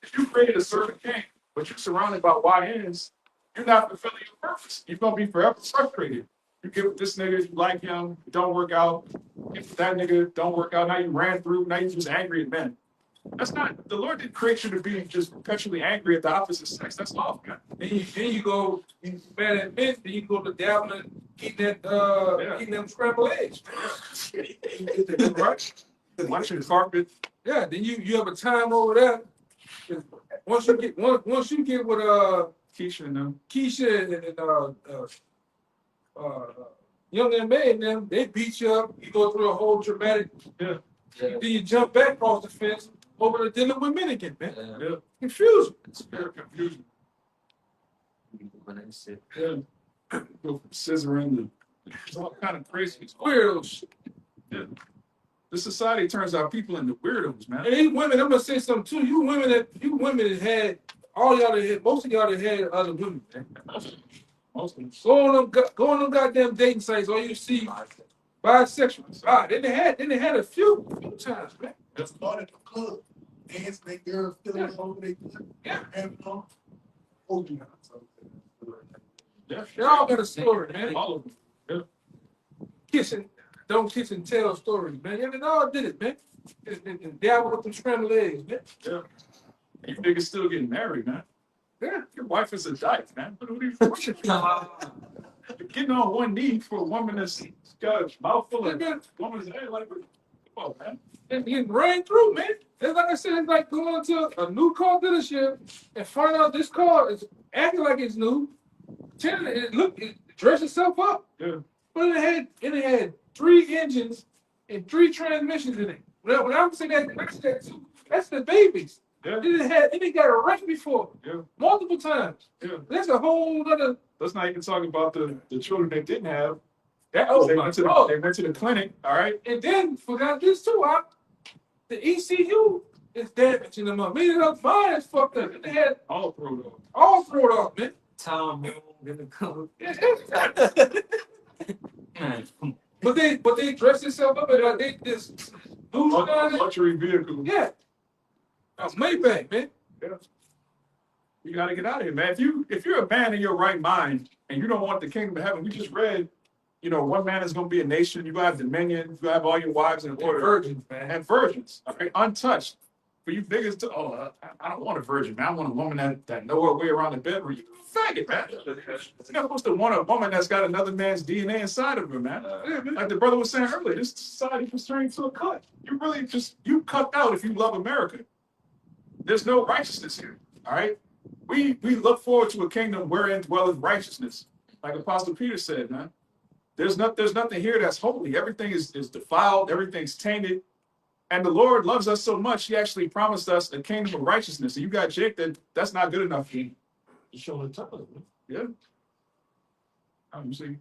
If you created to serve a king, but you're surrounded by YNs, you're not fulfilling your purpose. You're gonna be forever frustrated. You get with this nigga, you like him, it don't work out. Get with that nigga, don't work out. Now you ran through, now you're just angry at men. That's not, the Lord didn't create you to be just perpetually angry at the opposite sex. That's off, man. Then you go, you mad at men, then you go to dabble and eating them scrambled eggs. Right? Watching carpet. Yeah, then you have a time over there. Once you get with Keisha and them. Keisha and Young and May and them, they beat you up. You go through a whole dramatic. Yeah. Then you jump back across the fence over to dealing with men again, man. Yeah. Confusion. Spirit confusion. Yeah. Go from scissoring to it's all kind of crazy. Weirdo shit. Yeah. The society turns out people into weirdos, man. And these women, I'm gonna say something too. You women that had all y'all that had, most of y'all that had other women, man. Most of them. Go on them goddamn dating sites, all you see bisexuals. Then they had a few times, man. Just started the club. Dancing, they girls feeling over they club. Yeah. And hold you. Yeah. They all got a story, man. All of them. Don't kiss and tell stories, man. Yeah, they all did it, man. And dabble with them scrambled eggs, man. Yeah. You niggas still getting married, man. Yeah. Your wife is a dyke, man. What are you getting on one knee for a woman that's got a mouthful of woman's head? Like, come on, man. And getting ran through, man. It's like I said, it's like going to a new car dealership and find out this car is acting like it's new. It dress itself up. Yeah. But it had 3 engines and 3 transmissions in it. When I'm saying that too, that's the babies. Yeah. It got a wreck before. Yeah. Multiple times. Yeah. That's a whole other. Let's not even talk about the children they didn't have. That oh They my went to the, God. they went to the clinic. All right. And then forgot this too. The ECU is damaging them up. Meaning the mind is fucked up. They had All through though. all thrown off, man. Tom gonna come. But they dress themselves up and they just lose on it. Luxury vehicle. Yeah. That's Maybach, man. Yeah. You got to get out of here, man. If you're a man in your right mind and you don't want the kingdom of heaven, we just read, one man is going to be a nation. You're going to have dominion. You're going to have all your wives in They're order. virgins, man. And virgins, all right, untouched. For you niggas I don't want a virgin, man. I want a woman that know her way around the bedroom. You faggot, man. You're not supposed to want a woman that's got another man's DNA inside of her, man. Like the brother was saying earlier, this society constrained to a cut. You cut out if you love America. There's no righteousness here, all right? We look forward to a kingdom wherein dwelleth righteousness. Like Apostle Peter said, man. There's nothing here that's holy. Everything is defiled, everything's tainted. And the Lord loves us so much, he actually promised us a kingdom of righteousness. And you got Jake that's not good enough for you. Show the top. Yeah. I'm see.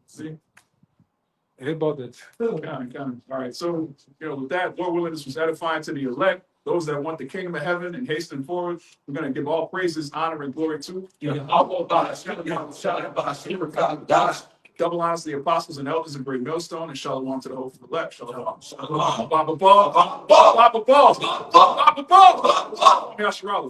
See? It's about that. Kind of. All right. So, with that, Lord willing, this was edifying to the elect, those that want the kingdom of heaven and hasten forward. We're going to give all praises, honor, and glory to. Double honors to the apostles and elders in Great Millstone, and shalom to the hope of the left. Shalom. Shalom. Baba Ball. Baba Ball. Baba Ball. Shalom.